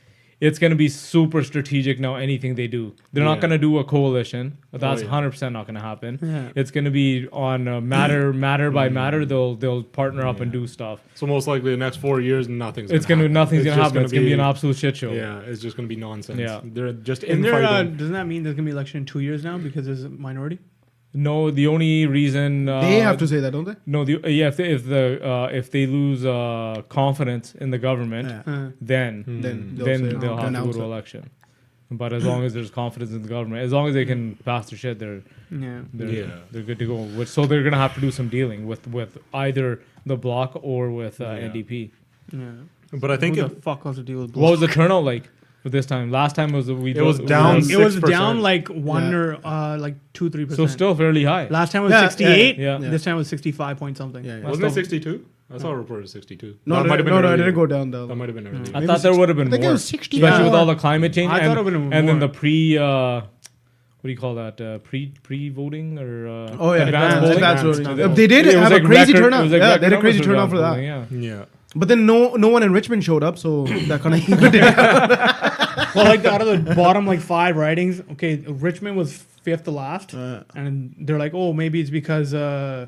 it's going to be super strategic now, anything they do. They're not Yeah. going to do a coalition. That's yeah. 100% not going to happen. Yeah. It's going to be on matter by matter. They'll partner up and do stuff. So most likely the next 4 years, nothing's It's gonna gonna happen. nothing's It's gonna just happen. It's gonna be an absolute shit show. Yeah, it's just gonna be nonsense. Yeah. They're just And infighting. doesn't that mean there's gonna be election in 2 years now because there's a minority? No, the only reason They have to say that, don't they? No, if they lose confidence in the government, Yeah. then Then they'll say, have to go announce to it. election. But as long as there's confidence in the government, as long as they can pass their shit, they're Yeah. good to go. So they're gonna have to do some dealing with either the Bloc or with NDP. Yeah. But I think Who the fuck wants to deal with What was the turnout like for this time? Last time was It was down It was 6%. down like 1 Yeah. or like 2-3%. so still fairly high. Last time was Yeah, 68. yeah, yeah. This time was 65 point something. Yeah, yeah. wasn't it still- 62? I saw a report of 62. No, That might have been no, it earlier. didn't go down though. That might have been earlier. I Maybe thought there would have been I think it more, was 60 especially with more. all the climate change. I and, thought it would have been and then more. the what do you call that? Pre voting or Oh yeah, advanced voting? advanced voting. voting. They did It was have like a crazy record- it turnout. was like Yeah, record they had a crazy numbers for turnout for that. advanced voting, yeah. Yeah. But then no one in Richmond showed up, so that kind of evened it out. Well, like out of the bottom like 5 ridings, okay, Richmond was 5th to last, and they're like, maybe it's because a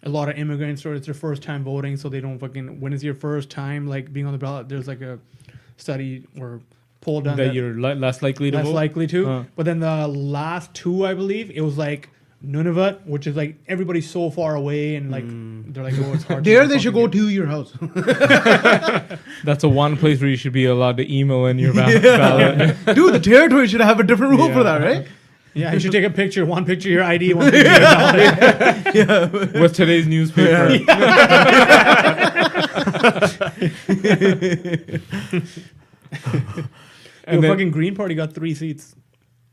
lot of immigrants or it's their first time voting, so they don't fucking. When it's your first time like being on the ballot, there's like a study or poll done That you're less likely to less vote. likely to. Huh. But then the last 2, I believe, it was like Nunavut, which is like everybody's so far away, and like they're like, it's hard. There to they should go fucking to your house. That's the one place where you should be allowed to email in your ballot. Dude, the territory should have a different rule for that, right? get- Yeah, you should take a picture. One picture your ID, one picture your ballot. With today's newspaper. Yo, then- fucking Green Party got 3 seats.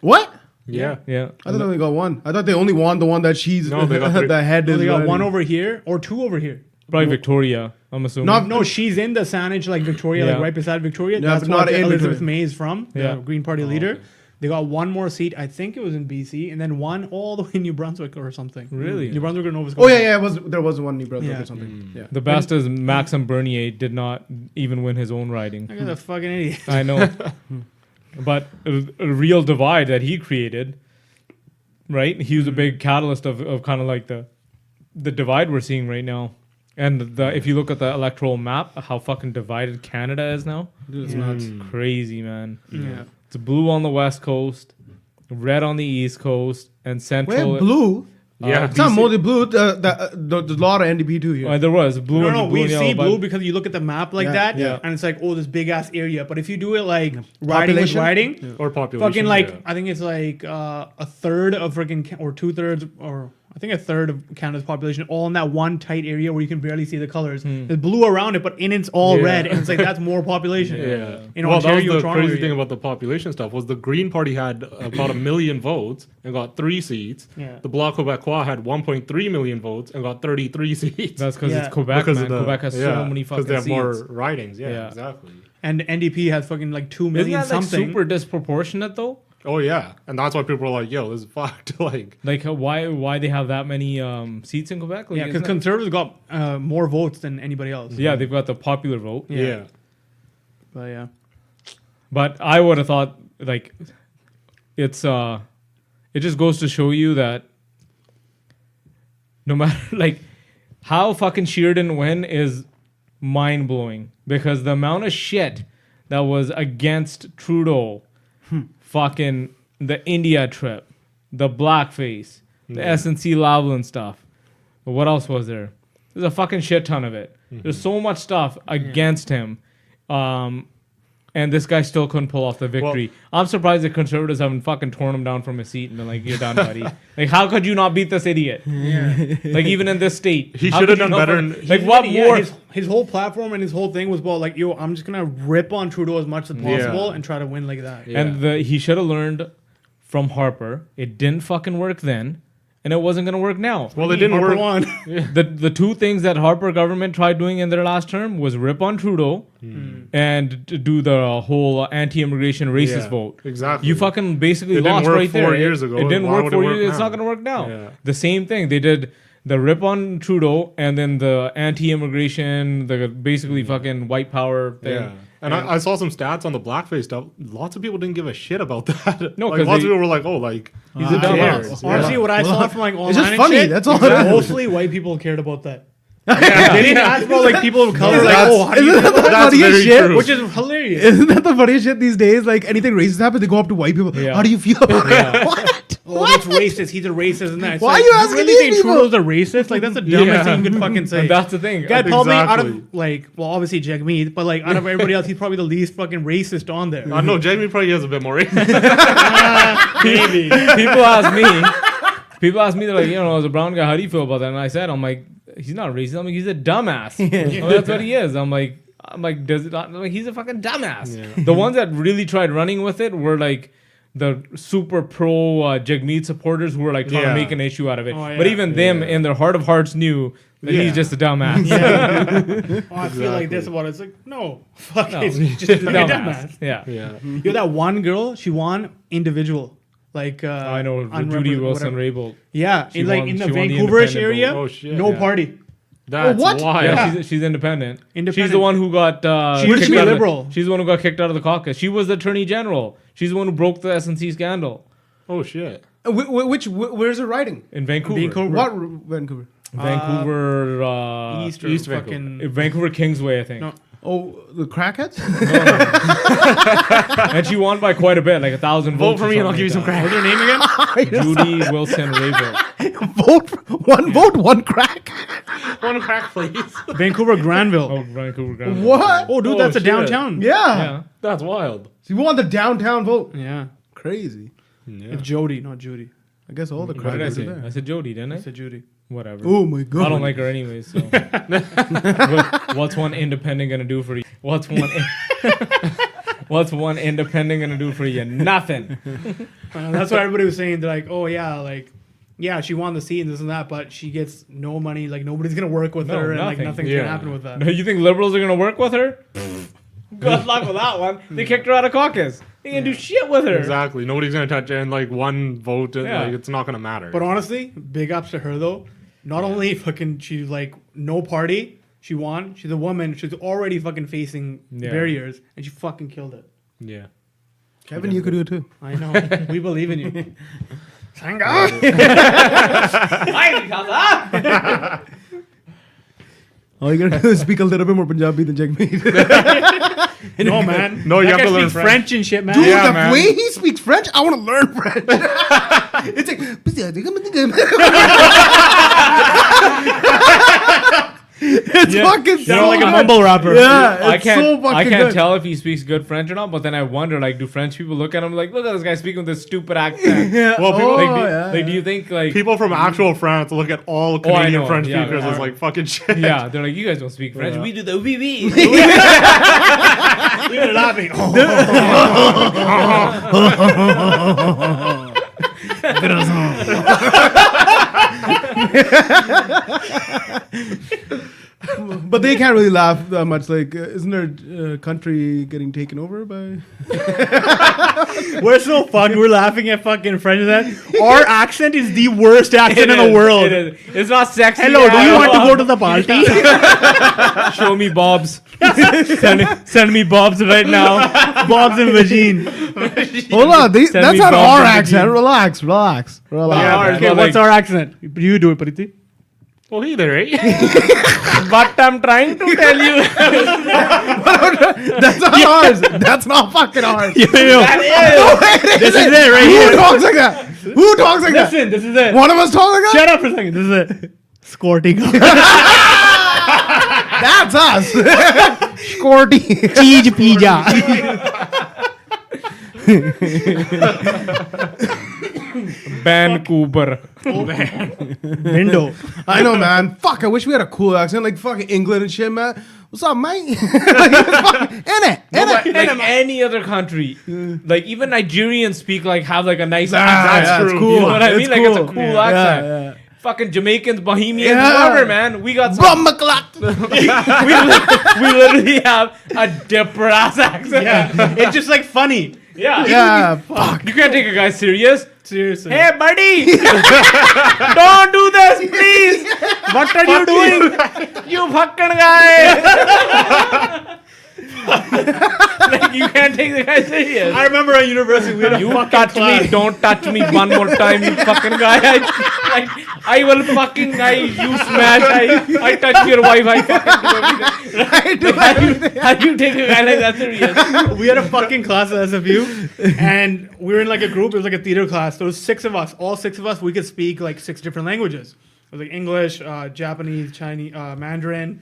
What? Yeah. Yeah. I thought they only got one. I thought they only won the one that she's No, they got three. the head Oh, is. they got riding. 1 over here or 2 over here. Probably Victoria, I'm assuming. No, she's in the Saanich, like Victoria, Yeah. like right beside Victoria. Yeah, That's but not what in Elizabeth Victoria. May is from, Yeah. the Green Party leader. okay. They got 1 more seat. I think it was in BC, and then 1 all the way in New Brunswick or something. Really? New Brunswick or Nova Oh Scotia. yeah, there was one New Brunswick Yeah. or something. Yeah. The best is Maxime Bernier did not even win his own riding. Look at the fucking idiot. I know. But a real divide that he created, right? He was a big catalyst of kind of like the divide we're seeing right now. And if you look at the electoral map, how fucking divided Canada is now, Dude, it's Yeah. nuts. crazy, man. Yeah. It's blue on the west coast, red on the east coast, and central. Where blue? Yeah. It's not mostly blue. There's a lot of NDP too here. There was blue. No, and no, blue we and yellow, see but- blue because you look at the map like Yeah, that, yeah. and it's like, this big ass area. But if you do it like riding with Population? riding, Or population. fucking like yeah. I think it's like a third of freaking or 2/3 or I think a third of Canada's population, all in that one tight area where you can barely see the colors. There's blue around it, but in it's all red, and it's like that's more population. Yeah. In Well, that was Ontario, the Toronto crazy area. thing about the population stuff was the Green Party had about 1 million votes and got 3 seats. Yeah. The Bloc Québécois had 1.3 million votes and got 33 seats. That's because Yeah. it's Quebec, Because man. of the- Quebec has so many fucking they have seats. more ridings. Yeah, Yeah. exactly. And NDP has fucking like 2 Isn't million that like something. super disproportionate though? Oh yeah, and that's why people are like, "Yo, this is fucked." Like, Like why they have that many seats in Quebec? Like, Yeah, because isn't that- Conservatives got more votes than anybody else. yeah, they've got the popular vote. yeah. But yeah. But I would have thought like it's it just goes to show you that no matter like how fucking Scheer didn't win is mind blowing because the amount of shit that was against Trudeau, fucking the India trip, the blackface, the SNC Lavalin stuff. What else was there? There's a fucking shit ton of it. There's so much stuff against him. And this guy still couldn't pull off the victory. I'm surprised the Conservatives haven't fucking torn him down from his seat and been like, "You're done, buddy." Like, how could you not beat this idiot? Yeah. Like, even in this state, He how should have could you done not better. fucking- like, what more? His whole platform and his whole thing was about like, yo, I'm just gonna rip on Trudeau as much as possible and try to win like that. Yeah. And he should have learned from Harper. It didn't fucking work then, and it wasn't gonna work now. Well, it didn't Harper work. won. The two things that Harper government tried doing in their last term was rip on Trudeau and do the whole anti-immigration racist Yeah, vote. exactly. You fucking basically It didn't lost work right 4 there. years ago. It didn't Why work would it 4 work years. It's now? not going to work now. Yeah. The same thing. They did the rip on Trudeau and then the anti-immigration, the basically fucking white power thing. Yeah. And I saw some stats on the blackface stuff. Lots of people didn't give a shit about that. No, like, 'cause lots they- of people were like, "Oh, like he's a Who dumbass." cares? Honestly, what I saw from like online just and funny, shit, that's all it is. mostly white people cared about that. They didn't ask about like people of color. Like, That's- oh, how do you Isn't feel that the about That's funniest very shit? true. Which is hilarious. Isn't that the funniest shit these days? Like anything racist happens, they go up to white people. Yeah. How do you feel about it? What? Oh, that's racist. He's a racist, and that. It's Why like, are you asking really these think people? Trudeau's a racist? Like that's the dumbest thing you could fucking say. And that's the thing. Guy probably out Exactly. of like, well, obviously Jagmeet, but like out of everybody else, he's probably the least fucking racist on there. I know Jamie probably is a bit more racist. Maybe. People ask me, they're like, as a brown guy, how do you feel about that? And I said, I'm like, he's not racist. I'm like, he's a dumbass. That's what he is. I'm like, does it not? I'm like, he's a fucking dumbass. Yeah. The ones that really tried running with it were like the super pro Jagmeet supporters who were like trying to Yeah. make an issue out of it. Oh, yeah. But even them, in their heart of hearts, knew that Yeah. he's just a dumbass. Oh, I feel like this about it. It's like, no, fuck No. it. He's just a Dumbass. dumbass. Yeah. yeah. You're that one girl, she won individual. Like, I know unrepresent- Judy Wilson whatever. Raybould. Yeah, She in like won- in the she won the Vancouverish independent area, vote. Oh, shit, no yeah. party. That's what? wild. Yeah, she's independent. She's Independent. the one who got She was kicked out of the- liberal. she's the one who got kicked out of the caucus. She was the attorney general. She's the one who broke the SNC scandal Oh shit. Where's it writing? in Vancouver. Vancouver. What Vancouver? Vancouver, East Vancouver. fucking. Vancouver Kingsway, I think. No. Oh, the crackheads? And she won by quite a bit, like 1,000 votes. Vote for me and I'll give you some crack. What's her name again? Judy Wilson Raybould. vote, one crack. One crack, please. Vancouver Granville. Oh, Vancouver. Grand. What? Oh, dude, Oh, that's a shit. downtown. Yeah. Yeah. That's wild. So you want the downtown vote? Yeah. Crazy. Yeah. It's Jody, not Judy. I guess all the What did I crackers say? are there. I said Jody, didn't I I? said Judy. Whatever. Oh my god. I don't like her anyway, so. What's one independent gonna do for you? What's one independent gonna do for you? Nothing. That's what everybody was saying. They're like, oh yeah, like, yeah, she won the seat and this and that, but she gets no money. Like nobody's gonna work with No, her, and like nothing. nothing's Yeah. gonna happen with that. No, you think liberals are gonna work with her? Good luck with that one. They kicked her out of caucus. They ain't gonna do shit with her. Exactly. Nobody's gonna touch it, and like one vote, Yeah. like it's not gonna matter. But honestly, big ups to her though. Not only fucking she's like no party, she won. She's a woman. She's already fucking facing Yeah. barriers, and she fucking killed it. yeah. Kevin, you could do it too. I know. We believe in you. Thank God. All you gotta do is speak a little bit more Punjabi than Jagmeet. No man. No, you That have guy to learn speaks French. French and shit, man. Dude, Yeah, the man. way he speaks French, I want to learn French. It's like. It's fucking They're so like a good. mumble rapper. Yeah, I it's can't. so fucking I can't good. tell if he speaks good French or not. But then I wonder, like, do French people look at him like, look at this guy speaking with this stupid accent? Yeah. Well, people- Like, Oh, do you think like? People from actual France look at all Canadian know. French Yeah, speakers yeah. as like fucking shit. Yeah, they're like, you guys don't speak French. Yeah. We do the oui oui. We're laughing. But they can't really laugh that much. Like, isn't there a country getting taken over by? We're so fun. We're laughing at fucking French. That our accent is the worst accent in the world. It's not sexy. Hello, do you at want to all. go to the party? Show me Bob's. send me Bob's right now. Bob's and Vagine. Hold on, Send that's me not Bob our and accent. Vagine. Relax. Yeah, Okay, but what's like- our accent? You do it, Pariti. Well, he there, right? But I'm trying to tell you. That's not ours. That's not fucking ours. This is it right Who here. talks like that? Who talks like that? Listen, this is it. One of us talks like that? Shut up for a second. This is it. Squirting. That's us. Scorty. Cheese pizza. Vancouver. Window. I know, man. Fuck, I wish we had a cool accent like fucking England and shit, man. What's up, mate? Like, in it. No, but like any other country, like even Nigerians speak like have like a nice accent. yeah, it's cool. You know what I It's mean? Like it's a cool. cool Yeah, accent. yeah. Fucking Jamaicans, Bohemians, Yeah. whatever, man. We got some. we literally have a dipper ass accent. Yeah. It's just like funny. Yeah. Yeah, fuck. You can't take a guy serious. Seriously. Hey, buddy! Don't do this, please! What are you doing? You fucking guy! Like, you can't take the guy serious. I remember at university we had a You fucking touch class. me, don't touch me one more time, you fucking guy. I will fucking, you smash, I touch your wife, I fucking do everything. How you take a guy like that serious? We had a fucking class at SFU, and we were in like a group. It was like a theater class. There was 6 of us. All 6 of us, we could speak like 6 different languages. It was like English, Japanese, Chinese, Mandarin,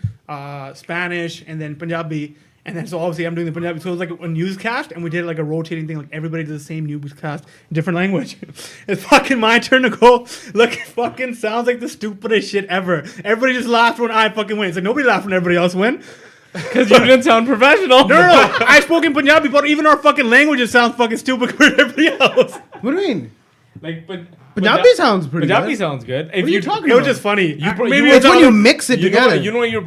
Spanish, and then Punjabi. And then so obviously I'm doing the Punjabi. So it was like a newscast, and we did like a rotating thing. Like everybody did the same newscast in different language. It's fucking my turn to go. Look, it fucking sounds like the stupidest shit ever. Everybody just laughed when I fucking win. It's like nobody laughed when everybody else win. Because you didn't sound professional. No. I spoke in Punjabi, but even our fucking languages sound fucking stupid compared to everybody else. What do you mean? Like, but Punjabi sounds pretty Punjabi good. sounds good. If What are you talking It was about? just funny. You pro- Maybe you it's It's when all- you mix it You know, together. you know, you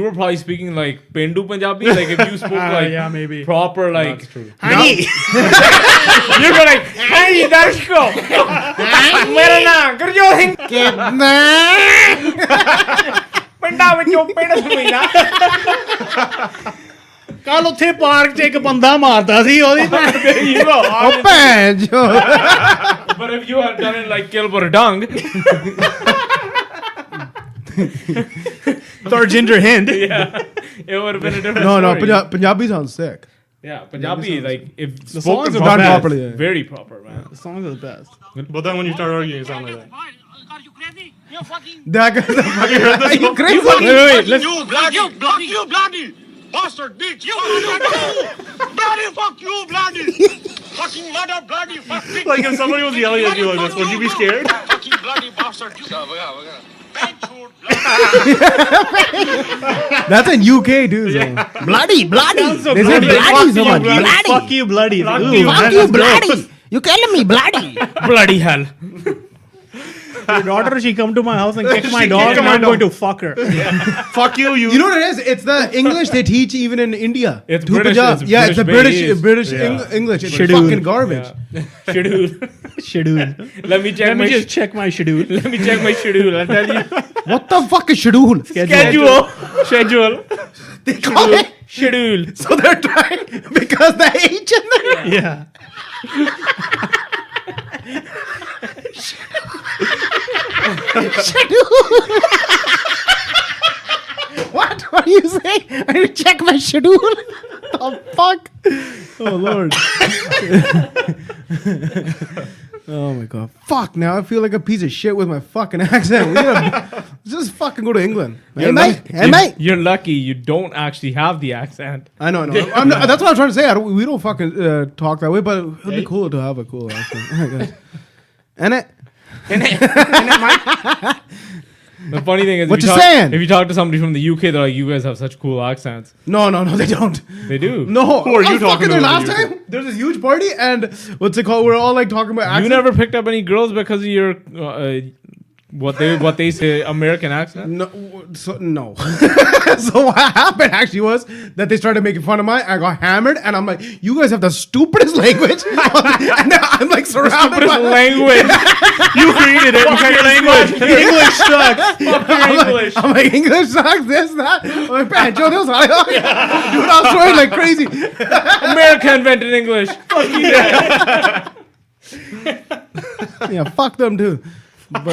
were probably speaking like Pendu Punjabi. Like if you spoke like yeah, maybe. proper like That's true. Honey. you're going like, hey Darshko, मेरा नाम गुरजोत सिंह ਪਿੰਡਾਂ ਵਿੱਚੋਂ ਪਿੰਡ ਸਮੀਨਾ ਕੱਲ ਉੱਥੇ park 'ਚ ਇੱਕ ਬੰਦਾ ਮਾਰਦਾ ਸੀ ਉਹਦੀ you go. Oh, man. But if you had done it like Kilbur Dung, or Ginger Hind. yeah, it would have been a different No, story. Punjabi sounds sick. Yeah, Punjabi like if The spoken songs are Done bad. properly. Yeah. very proper, man. The songs are the best. But then when you start arguing, you sound like that. Are you crazy? You fucking. That guy. Are you crazy? Wait, let's. You bloody. Fuck you, bloody. Bastard bitch. You bloody. Fuck you, bloody. Fucking mother, bloody. Fuck bitch. Like if somebody was yelling at you like this, would you be scared? Fucking bloody bastard. That's in UK, dude. So. Bloody. Sounds so They said bloody. bloody so Fuck much. you, bloody. Bloody. Fuck you, bloody. Fuck Ooh, you. man, Fuck you, that's bloody. gross. You killing me, bloody. Bloody hell. Your daughter, she come to my house and kick my dog, kicked and my I'm dog. going to fuck her. Fuck you, You know what it is? It's the English they teach even in India. It's To British- Punjab. it's Yeah, it's the British British based. Yeah. English. It's Schedule. fucking garbage. Schedule. Schedule. Let me check Let my me just check my schedule. let me check my schedule. I'll tell you. What the fuck is schedule? Schedule. Schedule. They call it. Schedule. So they're trying because the H in there. Yeah. What are you saying? I need to check my schedule. The fuck? Oh Lord. Oh my god. Fuck, now I feel like a piece of shit with my fucking accent. Just fucking go to England. Hey, You're mate. lucky- Hey, mate. You're lucky you don't actually have the accent. I know. I'm not, that's what I'm trying to say. We don't fucking talk that way, but it'd be cool to have a cool accent. And it. The funny thing is, What if you talk, saying? If you talk to somebody from the UK, they're like, "You guys have such cool accents." No, they don't. They do. No. Who are you I was talking fucking there to last in the UK? time? There was this huge party, and what's it called? We're all like talking about accents. You never picked up any girls because of your what they say American accent. No. No. So what happened actually was that they started making fun of mine. I got hammered, and I'm like, "You guys have the stupidest language," and I'm like surrounded by language. You created it. What kind of language? English sucks. I'm like, English sucks, this, that. I'm like, man, Joe, this was dude, I was swearing like crazy. America invented English. Fuck you. Yeah, fuck them too. But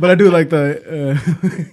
but I do like the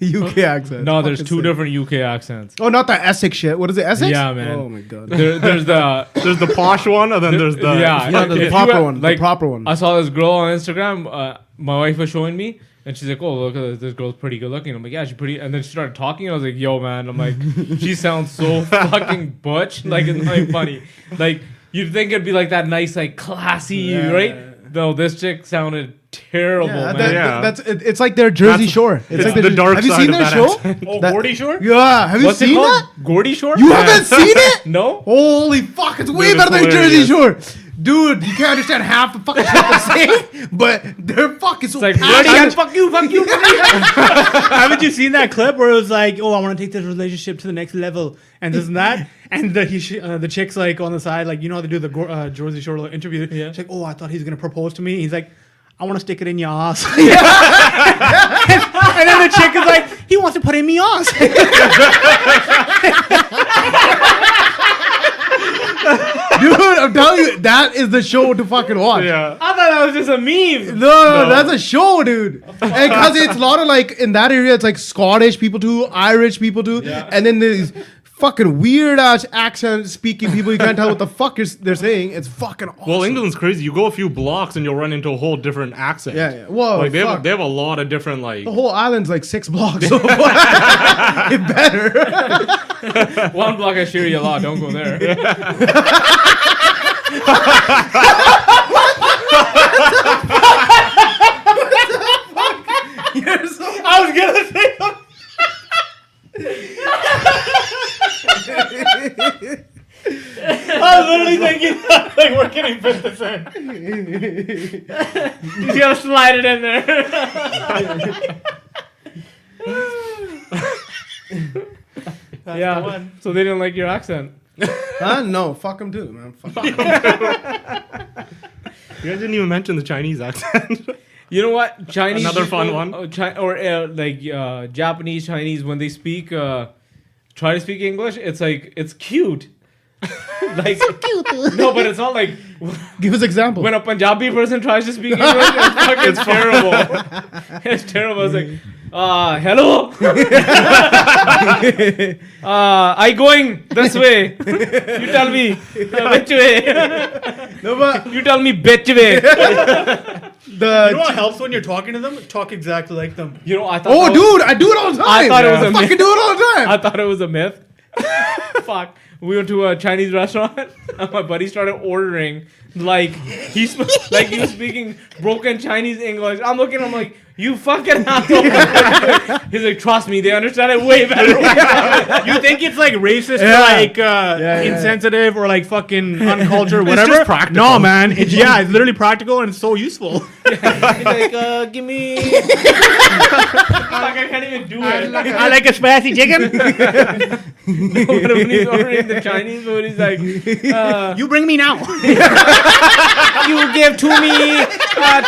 UK accent. No, there's Fucking two sick. different UK accents. Oh, not the Essex shit. What is it, Essex? Yeah, man. Oh my god. There's the There's the posh one, and then there's the yeah, Yeah, the if you proper went- one. The proper one. I saw this girl on Instagram. My wife was showing me, and she's like, "Oh, look at this girl's pretty good looking." I'm like, "Yeah, she's pretty." And then she started talking. And I was like, "Yo, man," I'm like, "She sounds so fucking butch. Like it's not even funny. Like you'd think it'd be like that nice, like classy, right? No, this chick sounded terrible, Yeah, man. it's like their Jersey Shore. It's like the dark Have you side seen of their that show? accent. Oh, That- Gordy Shore? Yeah, have you What's it seen called? that? Gordy Shore? You haven't seen it? No. Holy fuck, it's way Dude, better it's than Jersey hilarious. Shore. Dude, you can't understand half the fucking shit they're saying, but they're fucking so It's like passionate. fuck you. Haven't you seen that clip where it was like, "Oh, I want to take this relationship to the next level," and this and that, and the chick's like on the side, like, you know how they do the Jersey Shore interview. Yeah. She's like, "Oh, I thought he was gonna propose to me." He's like, "I want to stick it in your ass," and then the chick is like, "He wants to put it in me ass." Dude, I'm telling you, that is the show to fucking watch. yeah. I thought that was just a meme. No, that's a show, dude. And because it's a lot of like in that area, it's like Scottish people too, Irish people too, and then there's fucking weird ass accent speaking people. You can't tell what the fuck they're saying. It's fucking awesome. Well, England's crazy. You go a few blocks and you'll run into a whole different accent. Yeah. Whoa, Like they fuck. have a lot of different like. The whole island's like 6 blocks. So it better. One block I share you a lot. Don't go there. I was gonna say something. I was literally thinking, like, we're getting fit this in. You gotta slide it in there. Yeah. So they didn't like your accent. Huh? No, fuck them too, man. Fuck 'em. You guys didn't even mention the Chinese accent. You know what? Chinese Another fun people, one. Japanese Chinese, when they speak, try to speak English, it's like it's cute. Like so cute. No, but it's not like Give us example. when a Punjabi person tries to speak English. It's terrible. It's terrible. It's like, hello. I going this way. You tell me which way. No, but You tell me which way. You know what helps when you're talking to them? Talk exactly like them. You know, I thought. oh, that was- dude, I do it all the time. I thought it was a fucking myth. do it all the time. I thought it was a myth. Fuck. We went to a Chinese restaurant and my buddy started ordering like he was speaking broken Chinese English. I'm looking, I'm like, you fucking asshole. He's like, trust me, they understand it way better. You think it's like racist Yeah. or like yeah. insensitive or like fucking uncultured, whatever? just practical. No, man. It's literally practical and it's so useful. He's like, give me. Fuck, I can't even do it. I like a spicy chicken. But when he's ordering the Chinese food, he's like, You bring me now. you give to me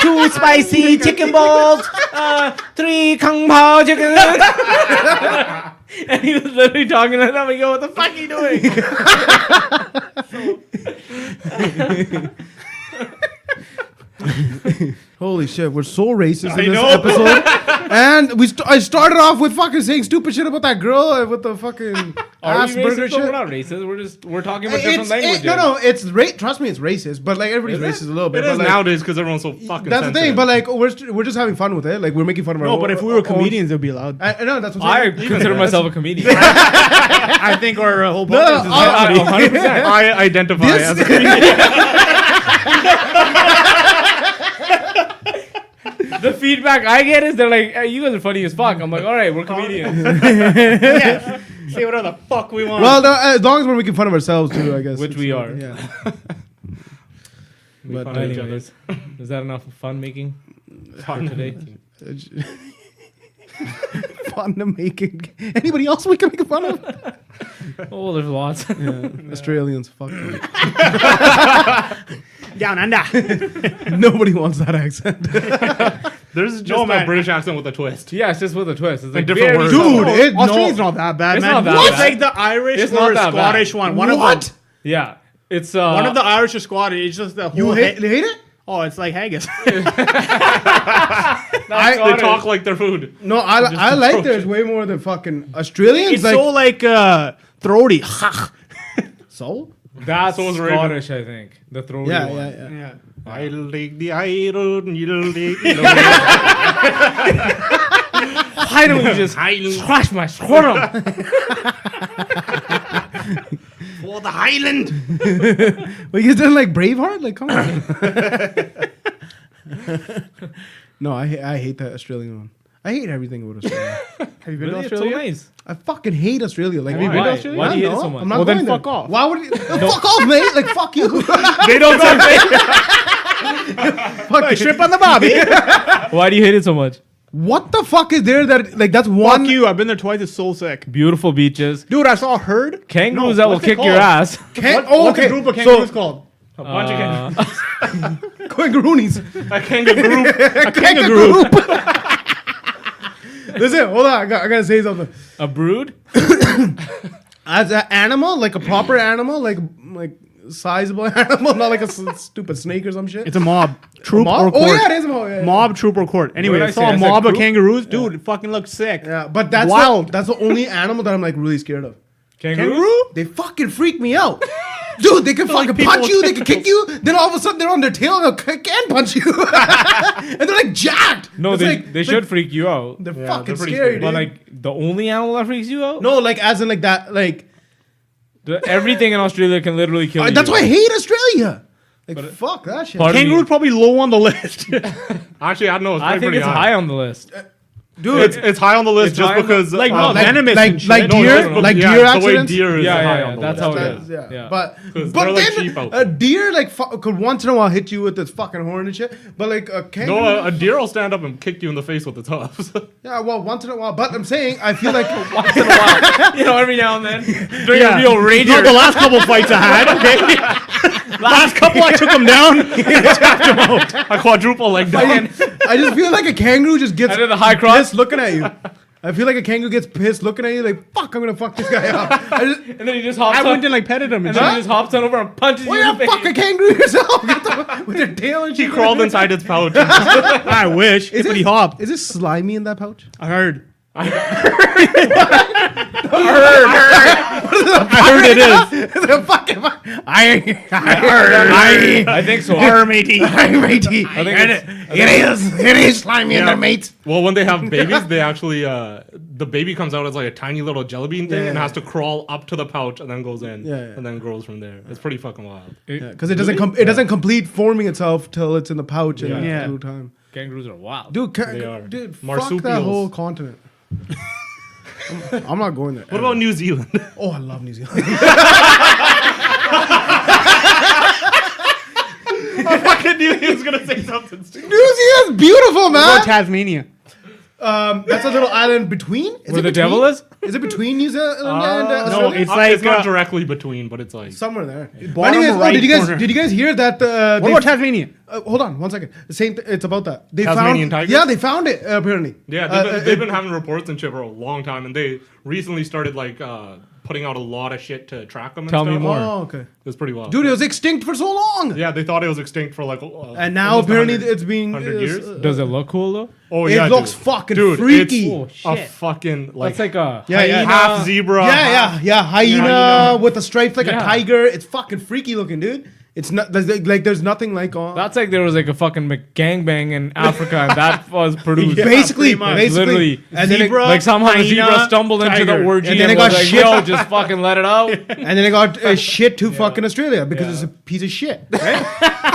2 spicy chicken balls, 3 kung pao chicken. And he was literally talking to them. I'm like, yo, what the fuck are you doing? Holy shit, we're so racist in I this know. episode. And I started off with fucking saying stupid shit about that girl with the fucking Are we ass burger racist? shit. No, we're not racist. We're talking about different languages. No, it's trust me, it's racist. But like everybody's racist a little bit. It is but, like, nowadays because everyone's so fucking. that's the thing. sensitive. But like we're just having fun with it. Like we're making fun of our. No, own, but if we were comedians, they'd be allowed. I know that's what I'm I saying. consider myself a comedian. I think our whole podcast is comedy. 100%. I identify This- as a comedian. The feedback I get is they're like, hey, "You guys are funny as fuck." I'm like, "All right, we're comedians." Yeah. Say whatever the fuck we want. Well, no, as long as we're making fun of ourselves too, I guess. Which we are. Yeah. But But Anyways, is that enough of fun making for today? fun to making. Anybody else we can make fun of? Oh, there's lots. Yeah. Australians, fuck. Down under. Nobody wants that accent. There's just a man. British accent with a twist. Yeah, it's just with a twist. It's like different very words. Dude, subtle. it, Australia's no. not that bad, It's man. not that It's bad. like the Irish It's or not that Scottish bad. one. One of What? them. Yeah, it's One of the Irish or Scottish. It's just the whole. You hate it? Oh, it's like haggis. They talk like their food. No, I like theirs way more than fucking Australians. It's like, so like throaty. so? That's So is Raven. Scottish, I think. The throaty Yeah, one. yeah. Yeah. I'll take the iron, you'll take the Why don't you just scratch my scrotum? for the Highland. Wait, you done like Braveheart? Like, come on. No, I hate that Australian one. I hate everything about Australia. Have you been Really? to It's so Australia? nice. I fucking hate Australia. Like, Have you been to Why? Australia? Why do you hate it No, so much? I'm not Well, then going there. fuck off. Why would you? Fuck off, mate. Like, fuck you. They don't say Fuck you. Shrimp on the bobby. Why do you hate it so much? What the fuck is there that, like, that's one. Fuck you. I've been there twice. It's so sick. Beautiful beaches. Dude, I saw a herd. Kangaroos No, that will what's it kick your called? ass. What's a group of kangaroos called? A bunch of Kangaroonies. A kangaroo. A kangaroo. Listen, hold on. I gotta say something. A brood? As an animal, like a proper animal, like sizable animal, not like a stupid snake or some shit. It's a mob. Troop mob? or court. Oh yeah, it is a mob. Yeah, yeah. Mob, troop, or court. Anyway, did I I saw say? a I said mob of troop? kangaroos. Dude, it fucking looked sick. Yeah, but that's Wild. that's the only animal that I'm like really scared of. Kangaroo? They fucking freak me out. Dude, they can fucking people- punch you, they can kick you, then all of a sudden they're on their tail and they'll kick and punch you. And they're like jacked. No, It's they like- they should freak you out. They're Yeah, fucking they're pretty scary, scary. dude. But like the only animal that freaks you out? No, like as in like that, like Everything in Australia can literally kill you. that's why I hate Australia. Like fuck that shit. Pardon me. Kangaroo's probably low on the list. Actually, I don't know. It's I probably think pretty it's high on the list. Dude, It's high on the list It's just high on the- because like, not like venomous like and shit. like No, deer, no, like yeah, deer the way accidents. deer is Yeah, high yeah, on the that's list. how it That's- is. yeah. Yeah. But they're like sheep then out a deer like could once in a while hit you with its fucking horn and shit. But like a kangaroo, No, a deer will stand up and kick you in the face with its hooves. yeah, well, once in a while. But I'm saying I feel like Once in a while. You know, every now and then. During a real rager. Not the last couple fights I had. Okay. last couple I took him down. A quadruple leg down. I just feel like a kangaroo just gets I did the high cross. pissed looking at you. I feel like a kangaroo gets pissed looking at you like, fuck, I'm gonna fuck this guy up. And then he just hops I up. went and like petted him and And then shit. he just hops on over and punches Well, you yeah, in the fuck a face. kangaroo yourself. Get the, with your tail and He shit. crawled inside its pouch. I wish. Is Hippity it, hop. is it slimy in that pouch? I heard. I heard it is. Is it fucking? I think so. matey. Matey. I think it's, It is slimy in there, mate. Well, when they have babies, they actually the baby comes out as like a tiny little jelly bean thing and has to crawl up to the pouch and then goes in and then grows from there. It's pretty fucking wild. Because it doesn't it doesn't complete forming itself till it's in the pouch and Yeah. through time. kangaroos are wild. Dude, They are. dude, fuck Marsupials. that whole continent. I'm not going there. What about New Zealand? Oh, I love New Zealand. Fucking knew he was gonna say something stupid. New Zealand's beautiful, What about man. Tasmania? That's a little island between. Where it the between? devil is? Is it between New Zealand and No, Australia? it's like it's not directly between, but it's like Somewhere there. But bottom anyways, right did you guys corner. did you guys hear that? What they- about Tasmania? hold on, one second. The same. It's about that. They Tasmanian found. tigers? Yeah, they found it apparently. yeah, they've been having reports and shit for a long time, and they recently started like putting out a lot of shit to track them. And Tell me stuff. more. Oh, okay. It was pretty wild. Dude, it was extinct for so long. Yeah, they thought it was extinct for like. And now almost apparently 100 it's being 100 years. Does it look cool though? Oh it yeah, looks dude. fucking Dude, freaky. It's Oh, a shit. fucking like That's like a Yeah, yeah. half zebra. Yeah. Hyena with the stripes like a Yeah. tiger. It's fucking freaky looking, dude. It's not like there's nothing like on. That's like there was like a fucking gangbang in Africa and that was produced. Yeah, basically, pretty much. Literally. and then Zebra, Like somehow the zebra hyena, stumbled into tiger. the orgy And and, then it was got like, shit. yo, just fucking let it out. and then it got shit to fucking Australia because it's a piece of shit, right?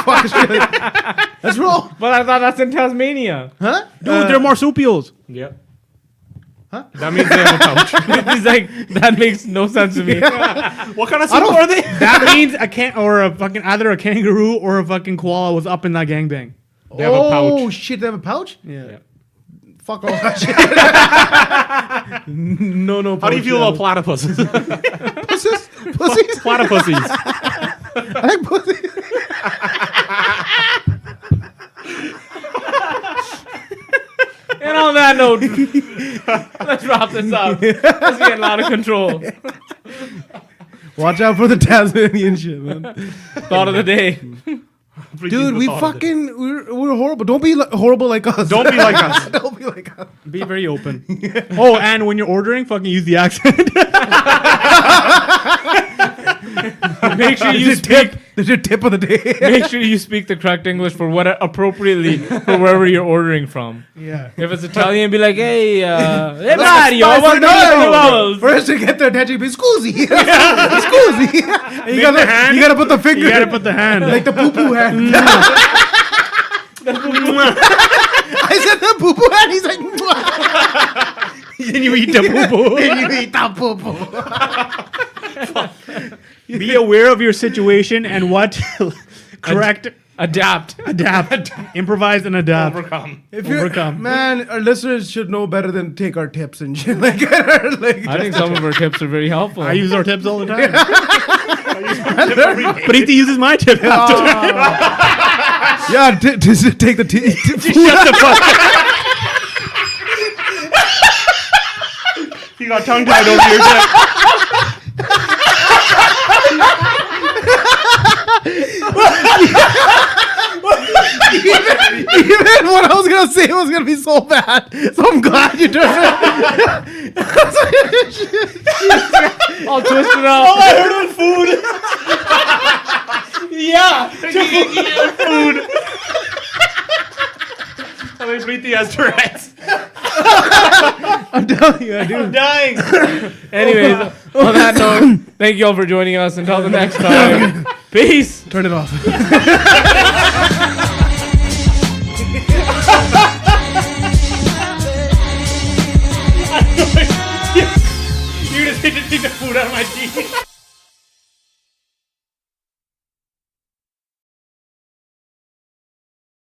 Fuck Australia. That's wrong, But I thought that's in Tasmania. huh? Dude, they're marsupials. Yep. Huh? That means they have a pouch. He's like, that makes no sense to me. What kind of I soup don't- are they? That means either a kangaroo or a fucking koala was up in that gangbang. They have a pouch. Oh shit, they have a pouch? Yeah. Fuck all that shit. No. How do you feel about platypuses? pussies? Pussies? Platypuses. I like pussies. And on that note, let's wrap this up. This is getting out of control. Watch out for the Tasmanian shit, man. Thought of the day. Dude, we fucking we're horrible. Don't be horrible like us. Don't be like us. Don't be like us. Be very open. Oh, and when you're ordering, fucking use the accent. Make sure you speak. There's your tip of the day. Make sure you speak the correct English for what appropriately for wherever you're ordering from. Yeah. If it's Italian, be like, hey Mario, I want No. vowels. First to get their attention, be scusi. Scusi. And you gotta put the finger. You gotta put the hand. like the poo poo hand. I said the poo poo hand. He's like, Then you eat the poo-poo. you eat that poo poo. Be aware of your situation and what correct, Adapt. adapt, improvise, and adapt. Overcome. If you Overcome. man, our listeners should know better than take our tips and shit. like I think some of our tips are very helpful. I use our tips all the time. But he uses my tip after. yeah, take the tea. Shut the fuck up. You got tongue tied over your tip. Even what I was gonna say was gonna be so bad. So I'm glad you did it. I'll twist it up. I heard of food. Yeah. Food. I mean, Preeti has Tourette's. I'm telling you, I do. I'm dying. Anyways, on that note, thank you all for joining us. Until the next time. Peace. Turn it off. You just need to take the food out of my teeth.